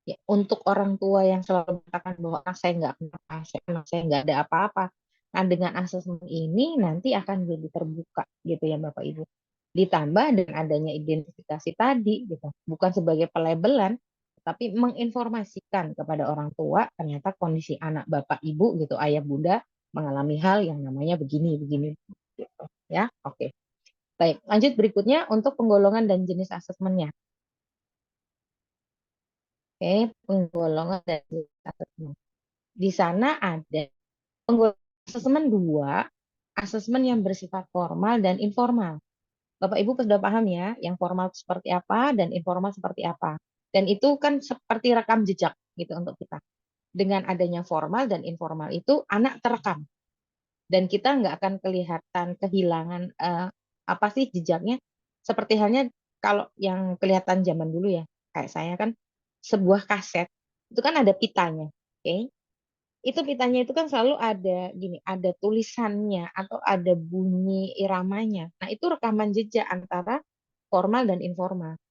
Ya, untuk orang tua yang selalu mengatakan bahwa anak saya nggak kenapa, anak saya nggak ada apa-apa. Nah, dengan asesmen ini nanti akan jadi terbuka gitu ya Bapak Ibu. Ditambah dengan adanya identifikasi tadi gitu, bukan sebagai pelabelan, tapi menginformasikan kepada orang tua ternyata kondisi anak Bapak Ibu gitu, ayah bunda mengalami hal yang namanya begini begini gitu ya. Oke. Baik, lanjut berikutnya untuk penggolongan dan jenis asesmennya. Oke, penggolongan dan jenis asesmen. Di sana ada penggolongan asesmen 2, asesmen yang bersifat formal dan informal. Bapak Ibu sudah paham ya, yang formal seperti apa dan informal seperti apa. Dan itu kan seperti rekam jejak gitu untuk kita. Dengan adanya formal dan informal itu anak terekam dan kita nggak akan kelihatan kehilangan apa sih jejaknya. Seperti halnya kalau yang kelihatan zaman dulu ya, kayak saya kan sebuah kaset itu kan ada pitanya, oke? Itu pitanya itu kan selalu ada gini, ada tulisannya atau ada bunyi iramanya. Nah, itu rekaman jejak antara formal dan informal.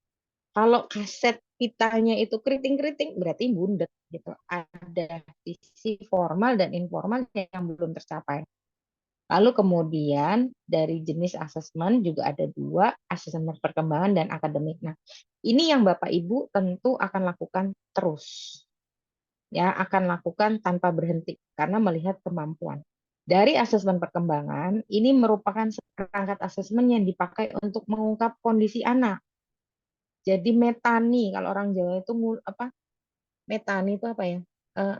Kalau kaset pitanya itu keriting-keriting berarti bundet gitu. Ada sisi formal dan informal yang belum tercapai. Lalu kemudian dari jenis asesmen juga ada 2, asesmen perkembangan dan akademik. Nah, ini yang Bapak Ibu tentu akan lakukan terus. Ya, akan lakukan tanpa berhenti karena melihat kemampuan. Dari asesmen perkembangan, ini merupakan perangkat asesmen yang dipakai untuk mengungkap kondisi anak. Jadi metani, kalau orang Jawa itu apa? Metani itu apa ya?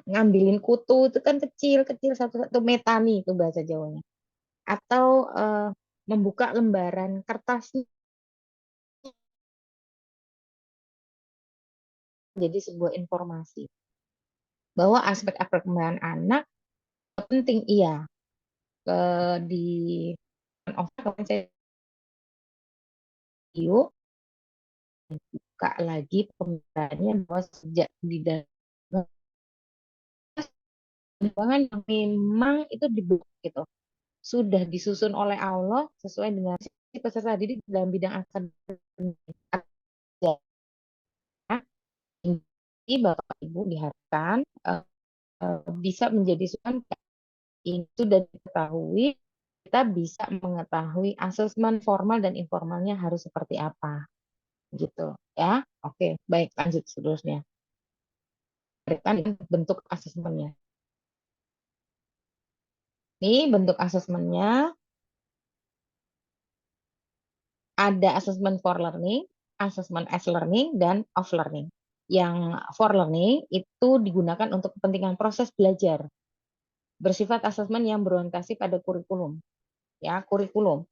Ngambilin kutu itu kan kecil-kecil satu-satu, metani itu bahasa Jawanya. Atau membuka lembaran kertas jadi sebuah informasi bahwa aspek perkembangan anak penting iya di kemarin saya video buka lagi pembelajarannya bahwa sejak di dalam perkembangan yang memang itu dibuat gitu sudah disusun oleh Allah sesuai dengan peserta didik dalam bidang akademik. Jadi Bapak Ibu diharapkan bisa menjadi sukan itu sudah diketahui, kita bisa mengetahui asesmen formal dan informalnya harus seperti apa gitu ya. Oke, baik lanjut seterusnya. Berikan bentuk asesmennya. Ini bentuk asesmennya ada asesmen for learning, asesmen as learning, dan off learning. yang for learning itu digunakan untuk kepentingan proses belajar, bersifat asesmen yang berorientasi pada kurikulum, ya kurikulum.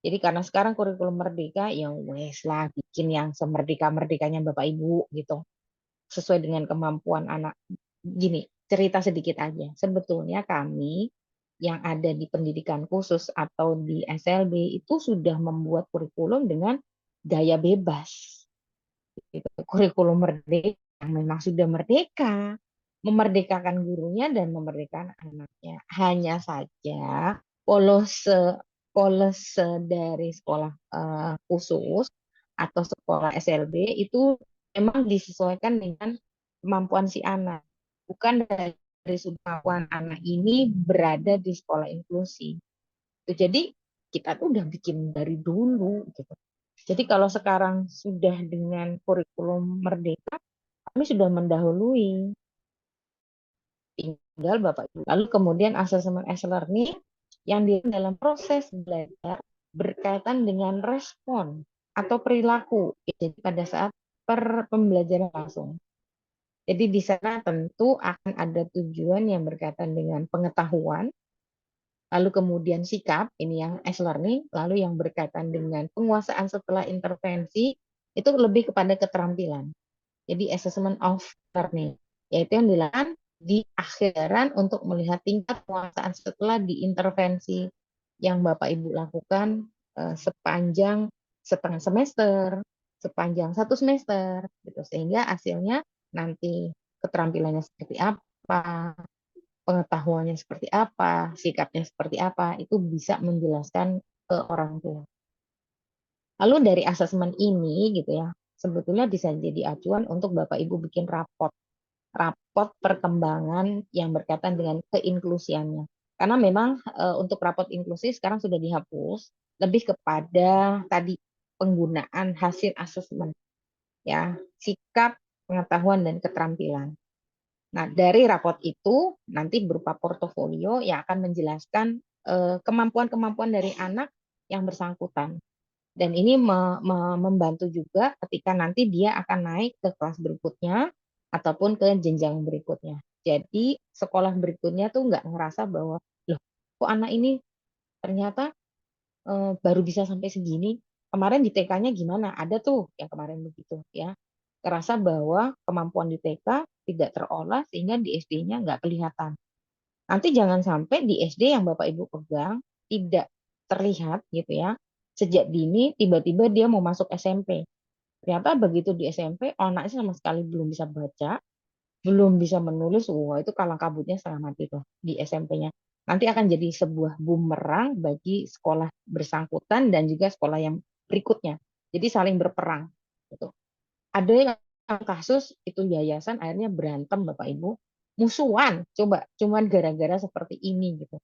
Jadi karena sekarang kurikulum merdeka, ya wes lah bikin yang semerdeka-merdekanya Bapak Ibu gitu, sesuai dengan kemampuan anak. Gini, cerita sedikit aja. Sebetulnya kami yang ada di pendidikan khusus atau di SLB itu sudah membuat kurikulum dengan gaya bebas. Gitu. Kurikulum merdeka yang memang sudah merdeka, memerdekakan gurunya dan memerdekakan anaknya. Hanya saja polose dari sekolah khusus atau sekolah SLB itu memang disesuaikan dengan kemampuan si anak, bukan dari sudut kemampuan anak ini berada di sekolah inklusi. Jadi kita tuh udah bikin dari dulu gitu. Jadi kalau sekarang sudah dengan kurikulum merdeka, kami sudah mendahului. Tinggal Bapak Ibu. Lalu kemudian asesmen e-learning yang dalam proses belajar berkaitan dengan respon atau perilaku. Jadi pada saat pembelajaran langsung. Jadi di sana tentu akan ada tujuan yang berkaitan dengan pengetahuan, lalu kemudian sikap, ini yang e-learning, lalu yang berkaitan dengan penguasaan setelah intervensi, itu lebih kepada keterampilan. Jadi assessment of learning, yaitu yang dilakukan di akhiran untuk melihat tingkat penguasaan setelah diintervensi yang Bapak Ibu lakukan sepanjang setengah semester, sepanjang 1 semester, gitu. Sehingga hasilnya nanti keterampilannya seperti apa, pengetahuannya seperti apa, sikapnya seperti apa, itu bisa menjelaskan ke orang tua. Lalu dari asesmen ini gitu ya, sebetulnya bisa jadi acuan untuk Bapak Ibu bikin rapot perkembangan yang berkaitan dengan keinklusiannya. Karena memang untuk rapot inklusi sekarang sudah dihapus, lebih kepada tadi penggunaan hasil asesmen, ya, sikap, pengetahuan dan keterampilan. Nah, dari rapot itu nanti berupa portofolio yang akan menjelaskan kemampuan-kemampuan dari anak yang bersangkutan. Dan ini membantu juga ketika nanti dia akan naik ke kelas berikutnya ataupun ke jenjang berikutnya. Jadi sekolah berikutnya tuh nggak ngerasa bahwa, loh kok anak ini ternyata baru bisa sampai segini. Kemarin di TK-nya gimana? Ada tuh yang kemarin begitu ya. Terasa bahwa kemampuan di TK tidak terolah sehingga di SD-nya nggak kelihatan. Nanti jangan sampai di SD yang Bapak Ibu pegang tidak terlihat gitu ya. Sejak dini tiba-tiba dia mau masuk SMP. Ternyata begitu di SMP anaknya sama sekali belum bisa baca, belum bisa menulis, wah itu kalang kabutnya setengah mati tuh di SMP-nya. Nanti akan jadi sebuah bumerang bagi sekolah bersangkutan dan juga sekolah yang berikutnya. Jadi saling berperang. Gitu. Ada yang kasus itu yayasan akhirnya berantem Bapak Ibu, musuhan, coba cuman gara-gara seperti ini gitu.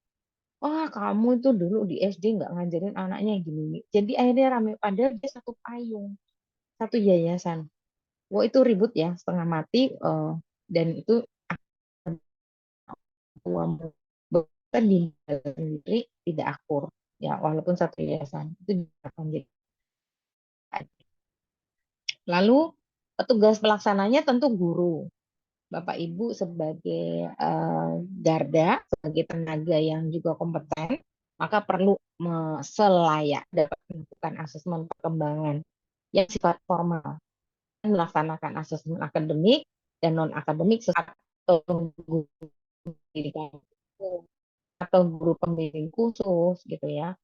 Wah kamu itu dulu di SD nggak ngajarin anaknya gini. Jadi akhirnya rame, padahal dia satu payung, satu yayasan. Wah itu ribut ya setengah mati dan itu bahkan di sendiri tidak akur ya walaupun satu yayasan itu akan jadi. Lalu petugas pelaksananya tentu guru. Bapak Ibu sebagai garda, sebagai tenaga yang juga kompeten, maka perlu selayak dapat melakukan asesmen perkembangan yang sifat formal, melaksanakan asesmen akademik dan non akademik atau guru pendidikan atau guru pembimbing khusus gitu ya,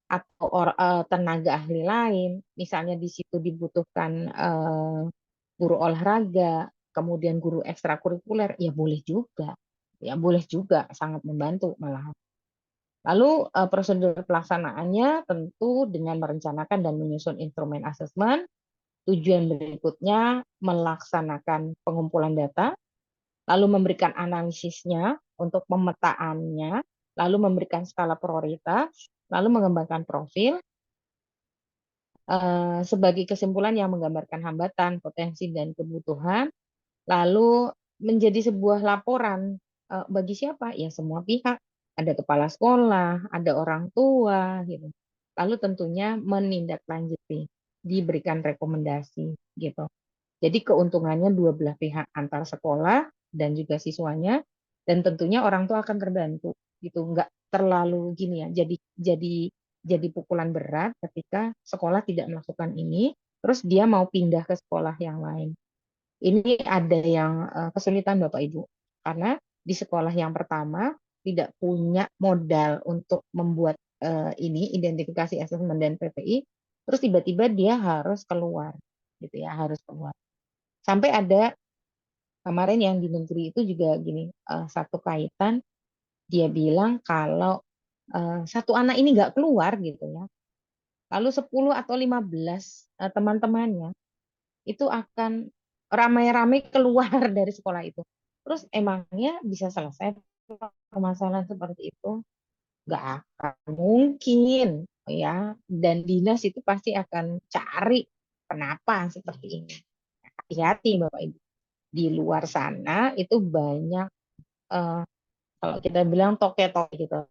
atau tenaga ahli lain, misalnya di situ dibutuhkan guru olahraga, kemudian guru ekstrakurikuler, ya boleh juga, sangat membantu malahan. Lalu prosedur pelaksanaannya tentu dengan merencanakan dan menyusun instrumen asesmen. Tujuan berikutnya melaksanakan pengumpulan data, lalu memberikan analisisnya untuk pemetaannya, lalu memberikan skala prioritas, lalu mengembangkan profil, sebagai kesimpulan yang menggambarkan hambatan, potensi, dan kebutuhan, lalu menjadi sebuah laporan bagi siapa? Ya semua pihak, ada kepala sekolah, ada orang tua, gitu. Lalu tentunya menindaklanjuti, diberikan rekomendasi, gitu. Jadi keuntungannya dua belah pihak, antara sekolah dan juga siswanya, dan tentunya orang tua akan terbantu gitu. Nggak terlalu gini ya, jadi pukulan berat ketika sekolah tidak melakukan ini, terus dia mau pindah ke sekolah yang lain. Ini ada yang kesulitan Bapak Ibu, karena di sekolah yang pertama tidak punya modal untuk membuat ini identifikasi asesmen dan PPI, terus tiba-tiba dia harus keluar, gitu ya, harus keluar. Sampai ada kemarin yang di negeri itu juga gini, satu kaitan dia bilang kalau satu anak ini nggak keluar gitu ya, lalu 10 atau 15 teman-temannya itu akan ramai-ramai keluar dari sekolah itu. Terus emangnya bisa selesai permasalahan seperti itu? Nggak akan mungkin ya. Dan dinas itu pasti akan cari kenapa seperti ini. Hati-hati Bapak Ibu. Di luar sana itu banyak kalau kita bilang toke-toke gitu.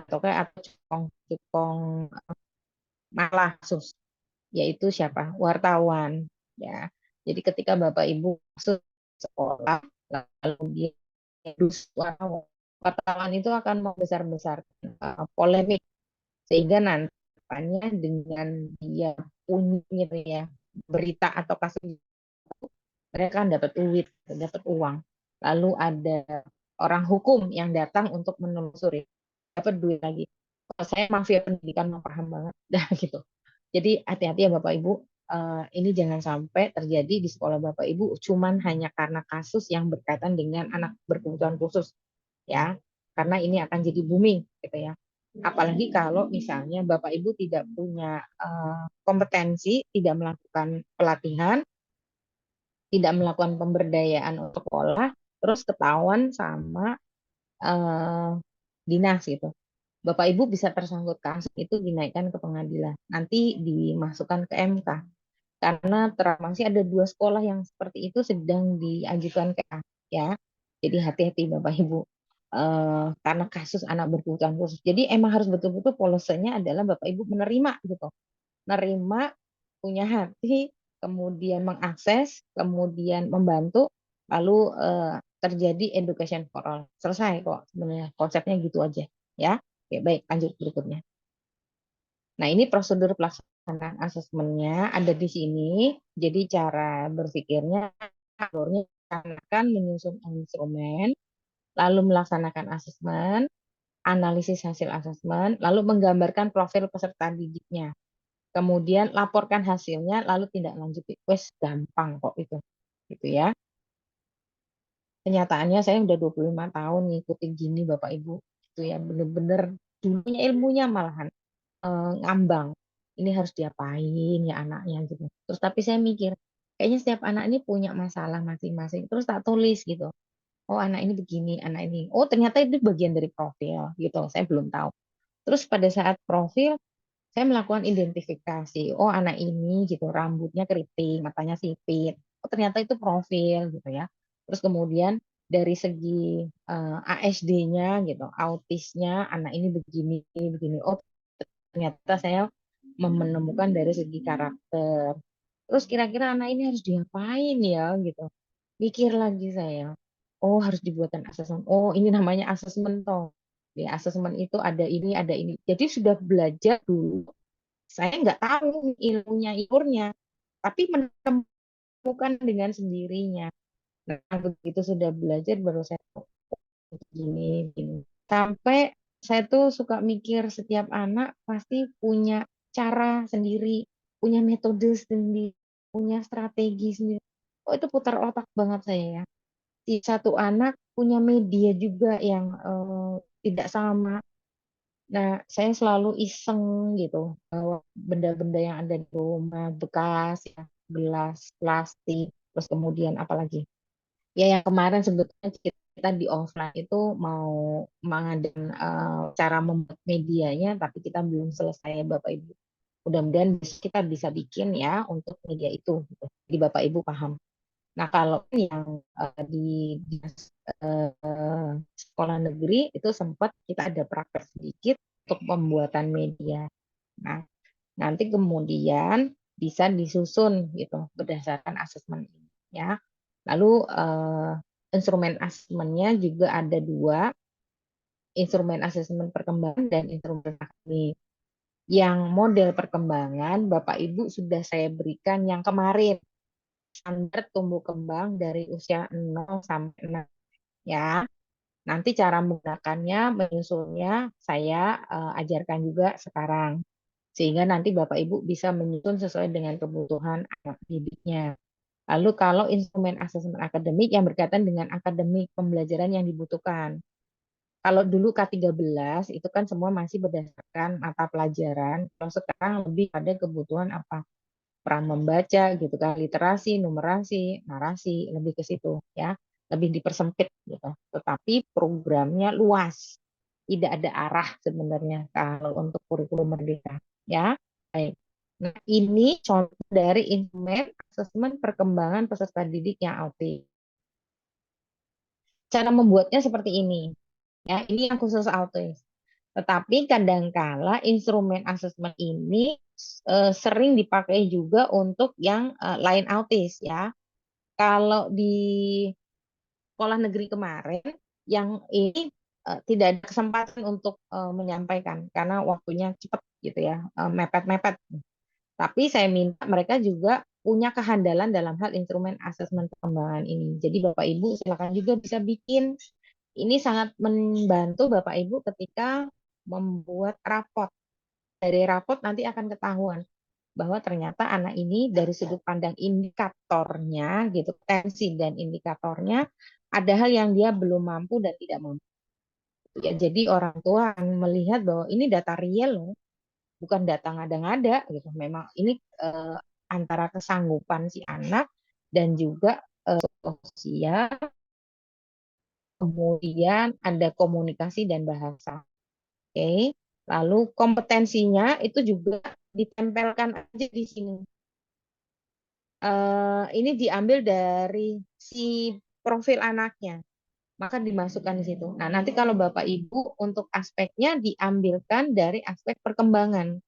Toke atau cukong malah kasus, yaitu siapa? Wartawan ya. Jadi ketika Bapak Ibu masuk sekolah lalu dia wartawan itu akan membesar-besarkan polemik sehingga nantinya dengan dia punya gitu ya berita atau kasus, mereka kan dapat duit, dapat uang. Lalu ada orang hukum yang datang untuk menelusuri, dapat duit lagi. Kalau saya mafia pendidikan mau paham banget, dah gitu. Jadi hati-hati ya Bapak Ibu, ini jangan sampai terjadi di sekolah Bapak Ibu cuman hanya karena kasus yang berkaitan dengan anak berkebutuhan khusus ya, karena ini akan jadi booming gitu ya. Apalagi kalau misalnya Bapak Ibu tidak punya kompetensi, tidak melakukan pelatihan, tidak melakukan pemberdayaan untuk sekolah, terus ketahuan sama dinas gitu. Bapak Ibu bisa tersangkut kasus itu dinaikkan ke pengadilan, nanti dimasukkan ke MK. Karena masih ada 2 sekolah yang seperti itu sedang diajukan ke MK ya. Jadi hati-hati Bapak Ibu. Karena kasus anak berkebutuhan khusus. Jadi emang harus betul-betul polisenya adalah Bapak Ibu menerima gitu. Menerima, punya hati, kemudian mengakses, kemudian membantu, lalu terjadi education for all. Selesai kok sebenarnya konsepnya gitu aja ya. Oke, baik lanjut berikutnya. Nah, ini prosedur pelaksanaan asesmennya ada di sini. Jadi cara berpikirnya akan menyusun instrumen, lalu melaksanakan asesmen, analisis hasil asesmen, lalu menggambarkan profil peserta didiknya. Kemudian laporkan hasilnya, lalu tindak lanjuti. Wes gampang kok itu. Gitu ya. Kenyataannya saya udah 25 tahun ngikutin gini Bapak Ibu. Itu ya bener-bener dulunya ilmunya malahan ngambang. Ini harus diapain ya anaknya gitu. Terus tapi saya mikir, kayaknya setiap anak ini punya masalah masing-masing. Terus tak tulis gitu. Oh anak ini begini, anak ini. Oh ternyata itu bagian dari profil gitu. Saya belum tahu. Terus pada saat profil saya melakukan identifikasi. Oh, anak ini gitu, rambutnya keriting, matanya sipit. Oh, ternyata itu profil gitu ya. Terus kemudian dari segi ASD-nya gitu, autisnya anak ini begini, begini. Oh, ternyata saya menemukan dari segi karakter. Terus kira-kira anak ini harus diapain ya gitu. Mikir lagi saya. Oh, harus dibuatkan asesmen. Oh, ini namanya asesmen toh. Di asesmen itu ada ini, ada ini. Jadi sudah belajar dulu, saya nggak tahu ilmunya, tapi menemukan dengan sendirinya. Nah, begitu sudah belajar baru saya tahu gini, gini. Sampai saya tuh suka mikir setiap anak pasti punya cara sendiri, punya metode sendiri, punya strategi sendiri. Oh, itu putar otak banget saya ya. Si satu anak punya media juga yang tidak sama. Nah, saya selalu iseng gitu, bawa benda-benda yang ada di rumah, bekas, ya, gelas, plastik, terus kemudian apalagi. Ya, yang kemarin sebetulnya kita di offline itu mau mengadakan cara membuat medianya, tapi kita belum selesai ya Bapak Ibu. Mudah-mudahan kita bisa bikin ya untuk media itu, gitu. Jadi Bapak Ibu paham. Nah, kalau yang di sekolah negeri itu sempat kita ada praktek sedikit untuk pembuatan media. Nah, nanti kemudian bisa disusun gitu berdasarkan asesmen ini. ya. Lalu instrumen asesmennya juga ada dua, instrumen asesmen perkembangan dan instrumen akademik. Yang model perkembangan Bapak Ibu sudah saya berikan yang kemarin, standar tumbuh kembang dari usia 0 sampai 6 ya. Nanti cara menggunakannya, menyusunnya saya ajarkan juga sekarang. Sehingga nanti Bapak Ibu bisa menyusun sesuai dengan kebutuhan anak didiknya. Lalu kalau instrumen asesmen akademik yang berkaitan dengan akademik pembelajaran yang dibutuhkan. Kalau dulu K13 itu kan semua masih berdasarkan mata pelajaran. Kalau sekarang lebih pada kebutuhan apa? Peran membaca gitu kan, literasi, numerasi, narasi, lebih ke situ ya. Lebih dipersempit gitu. Tetapi programnya luas. Tidak ada arah sebenarnya kalau untuk kurikulum merdeka ya. Baik. Nah, ini contoh dari instrumen asesmen perkembangan peserta didik yang autis. Cara membuatnya seperti ini. Ya, ini yang khusus autis. Tetapi kadangkala instrumen asesmen ini sering dipakai juga untuk yang lain autis ya. Kalau di sekolah negeri kemarin yang ini tidak ada kesempatan untuk menyampaikan karena waktunya cepat gitu ya, mepet-mepet. Tapi saya minta mereka juga punya kehandalan dalam hal instrumen asesmen perkembangan ini. Jadi Bapak Ibu silakan juga bisa bikin. Ini sangat membantu Bapak Ibu ketika membuat rapot. Dari rapot nanti akan ketahuan bahwa ternyata anak ini dari sudut pandang indikatornya gitu, tensi dan indikatornya ada hal yang dia belum mampu dan tidak mampu. Ya, jadi orang tua akan melihat bahwa ini data real loh, bukan data ngada-ngada gitu. Memang ini antara kesanggupan si anak dan juga sosial, kemudian ada komunikasi dan bahasa. Oke. Lalu kompetensinya itu juga ditempelkan aja di sini. Ini diambil dari si profil anaknya, maka dimasukkan di situ. Nah, nanti kalau Bapak Ibu untuk aspeknya diambilkan dari aspek perkembangan.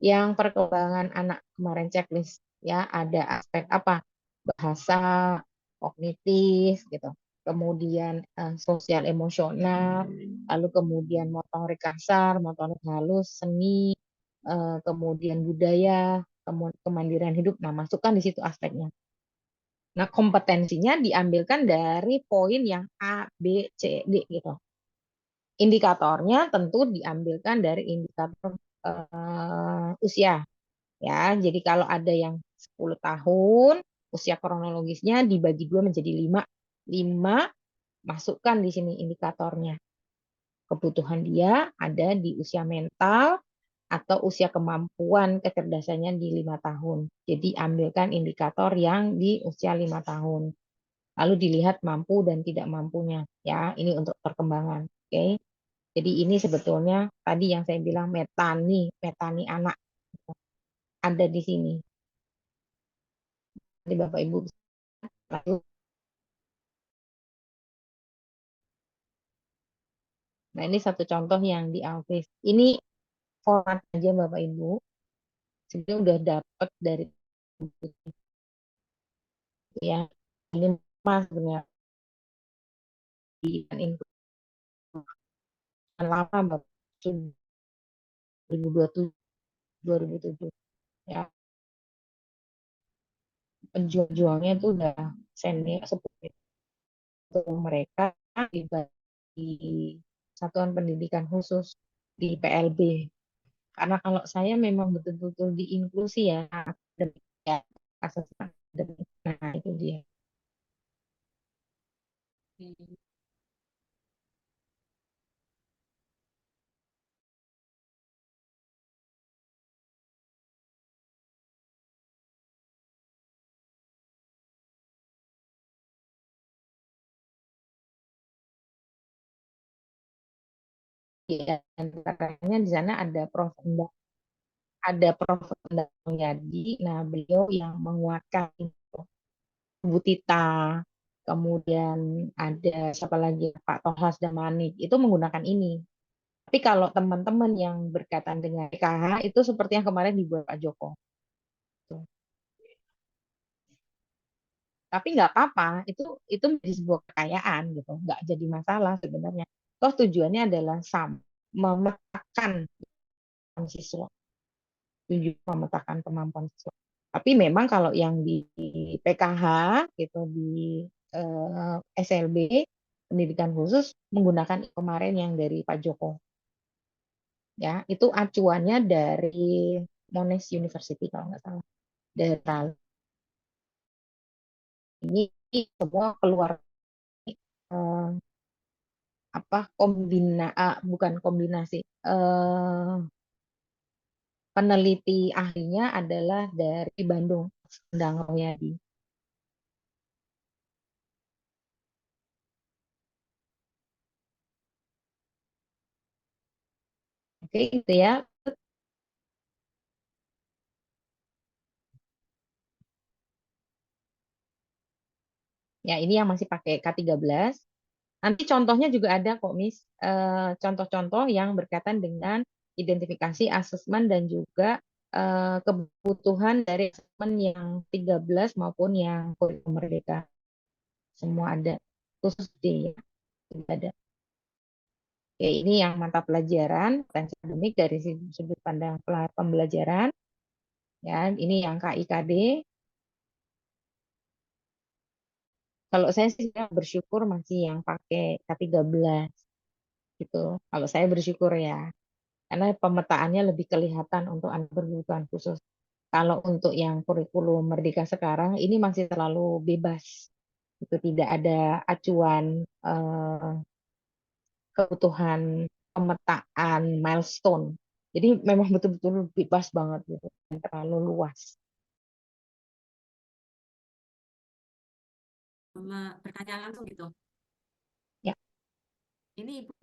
Yang perkembangan anak kemarin checklist ya, ada aspek apa? Bahasa, kognitif gitu. Kemudian sosial emosional, lalu kemudian motorik kasar, motorik halus, seni, kemudian budaya, kemandirian hidup. Nah, masukkan di situ aspeknya. Nah, kompetensinya diambilkan dari poin yang A, B, C, D gitu. Indikatornya tentu diambilkan dari indikator usia ya. Jadi kalau ada yang 10 tahun, usia kronologisnya dibagi 2 menjadi 5. 5 masukkan di sini indikatornya. Kebutuhan dia ada di usia mental atau usia kemampuan kecerdasannya di 5 tahun. Jadi ambilkan indikator yang di usia 5 tahun. Lalu dilihat mampu dan tidak mampunya. Ya, ini untuk perkembangan. Oke. Jadi ini sebetulnya tadi yang saya bilang metani anak ada di sini. Jadi Bapak Ibu lalu. Nah, ini satu contoh yang di Alvis. Ini format aja Bapak Ibu. Sebenarnya udah dapat dari ya. Ini mas sebenarnya info lama Bapak 2027 2007 ya. Penjual-jualnya itu udah senior seperti itu mereka di satuan pendidikan khusus di PLB. Karena kalau saya memang betul-betul di inklusi ya, akademik ya, asas akademik. Nah, itu dia. Ya, antaranya di sana ada Prof. Endang Mulyadi. Nah, beliau yang menguatkan itu. Bu Tita, kemudian ada siapa lagi Pak Tohas Damanik itu menggunakan ini. Tapi kalau teman-teman yang berkaitan dengan PKH itu seperti yang kemarin dibuat Pak Joko. Tapi nggak apa-apa, itu menjadi sebuah kekayaan gitu, nggak jadi masalah sebenarnya. Toh tujuannya adalah memetakan siswa, tujuan memetakan kemampuan siswa. Tapi memang kalau yang di PKH gitu di SLB pendidikan khusus menggunakan kemarin yang dari Pak Joko, ya itu acuannya dari Monash University kalau nggak salah. Dari ini semua keluar eh, bukan kombinasi, peneliti ahlinya adalah dari Bandung, Sendang Royadi. Oke itu ya. Ya ini yang masih pakai K13. Nanti contohnya juga ada kok, Miss. Contoh-contoh yang berkaitan dengan identifikasi, asesmen, dan juga kebutuhan dari asesmen yang 13 maupun yang kurikulum merdeka. Semua ada. Khusus D ya, tidak ada. Oke, ini yang mata pelajaran, potensi akademik dari sudut pandang pembelajaran. Ya, ini yang KIKD. Kalau saya sih bersyukur masih yang pakai K13 gitu. Kalau saya bersyukur ya. Karena pemetaannya lebih kelihatan untuk anak berkebutuhan khusus. Kalau untuk yang kurikulum Merdeka sekarang ini masih terlalu bebas. Itu tidak ada acuan kebutuhan pemetaan milestone. Jadi memang betul-betul bebas banget gitu, dan terlalu luas. Bertanya langsung gitu. Ya, Ini Ibu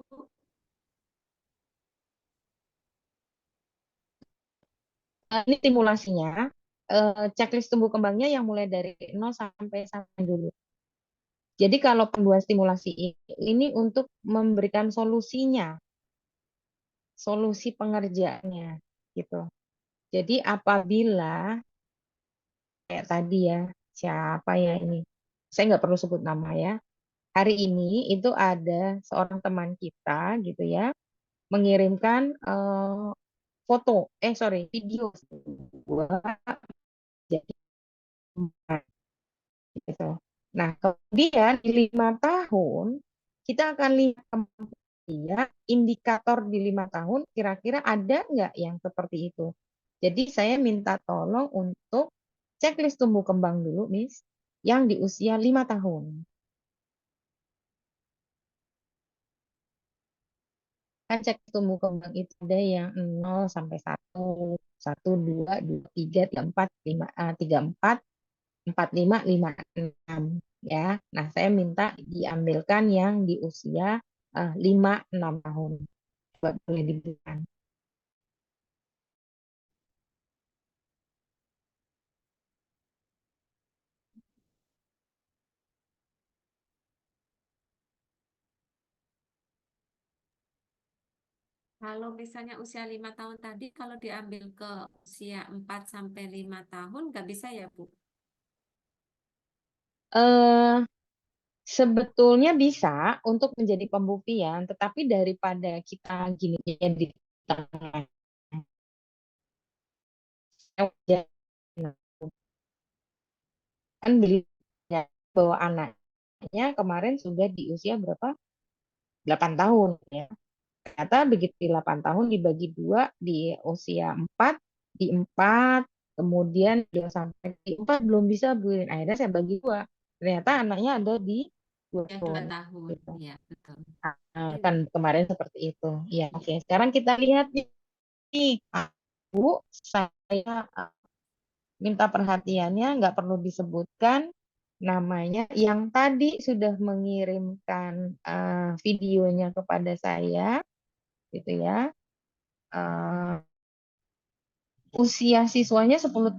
ini simulasinya. Checklist tumbuh kembangnya yang mulai dari 0 sampai 1 dulu. Jadi kalau pembuat stimulasi ini untuk memberikan solusinya, solusi pengerjaannya gitu. Jadi apabila kayak tadi ya, siapa ya ini? Saya nggak perlu sebut nama ya. Hari ini itu ada seorang teman kita gitu ya, mengirimkan foto, video sebuah jadi gitu. Nah, kemudian di 5 tahun kita akan lihat ya indikator di 5 tahun kira-kira ada nggak yang seperti itu. Jadi saya minta tolong untuk checklist tumbuh kembang dulu, Miss, yang di usia 5 tahun. Kan checklist tumbuh kembang itu ada yang 0 sampai 1, 1, 2, 2, 3, 3, 4, 5, 3, 4, 4, 5, 5, 6. Ya. Nah, saya minta diambilkan yang di usia 5, 6 tahun. Coba boleh diberikan. kalau misalnya usia 5 tahun tadi, kalau diambil ke usia 4 sampai 5 tahun, nggak bisa ya, Bu? Eh, Sebetulnya bisa untuk menjadi pembuktian, tetapi daripada kita gini ya di tengah kan beli bahwa anaknya kemarin sudah di usia berapa? 8 tahun ya. Ternyata begitu di 8 tahun dibagi 2 di usia 4, di 4, kemudian sampai di 4 belum bisa beliin. Akhirnya saya bagi 2. Ternyata anaknya ada di 2 Ya, 2 tahun tahun. gitu. Ya, betul. Nah, Ini, kan kemarin seperti itu. Ya, ya. oke. Sekarang kita lihat nih, Bu, saya minta perhatiannya, nggak perlu disebutkan namanya. Yang tadi sudah mengirimkan videonya kepada saya, gitu ya. Usia siswanya 10 tahun.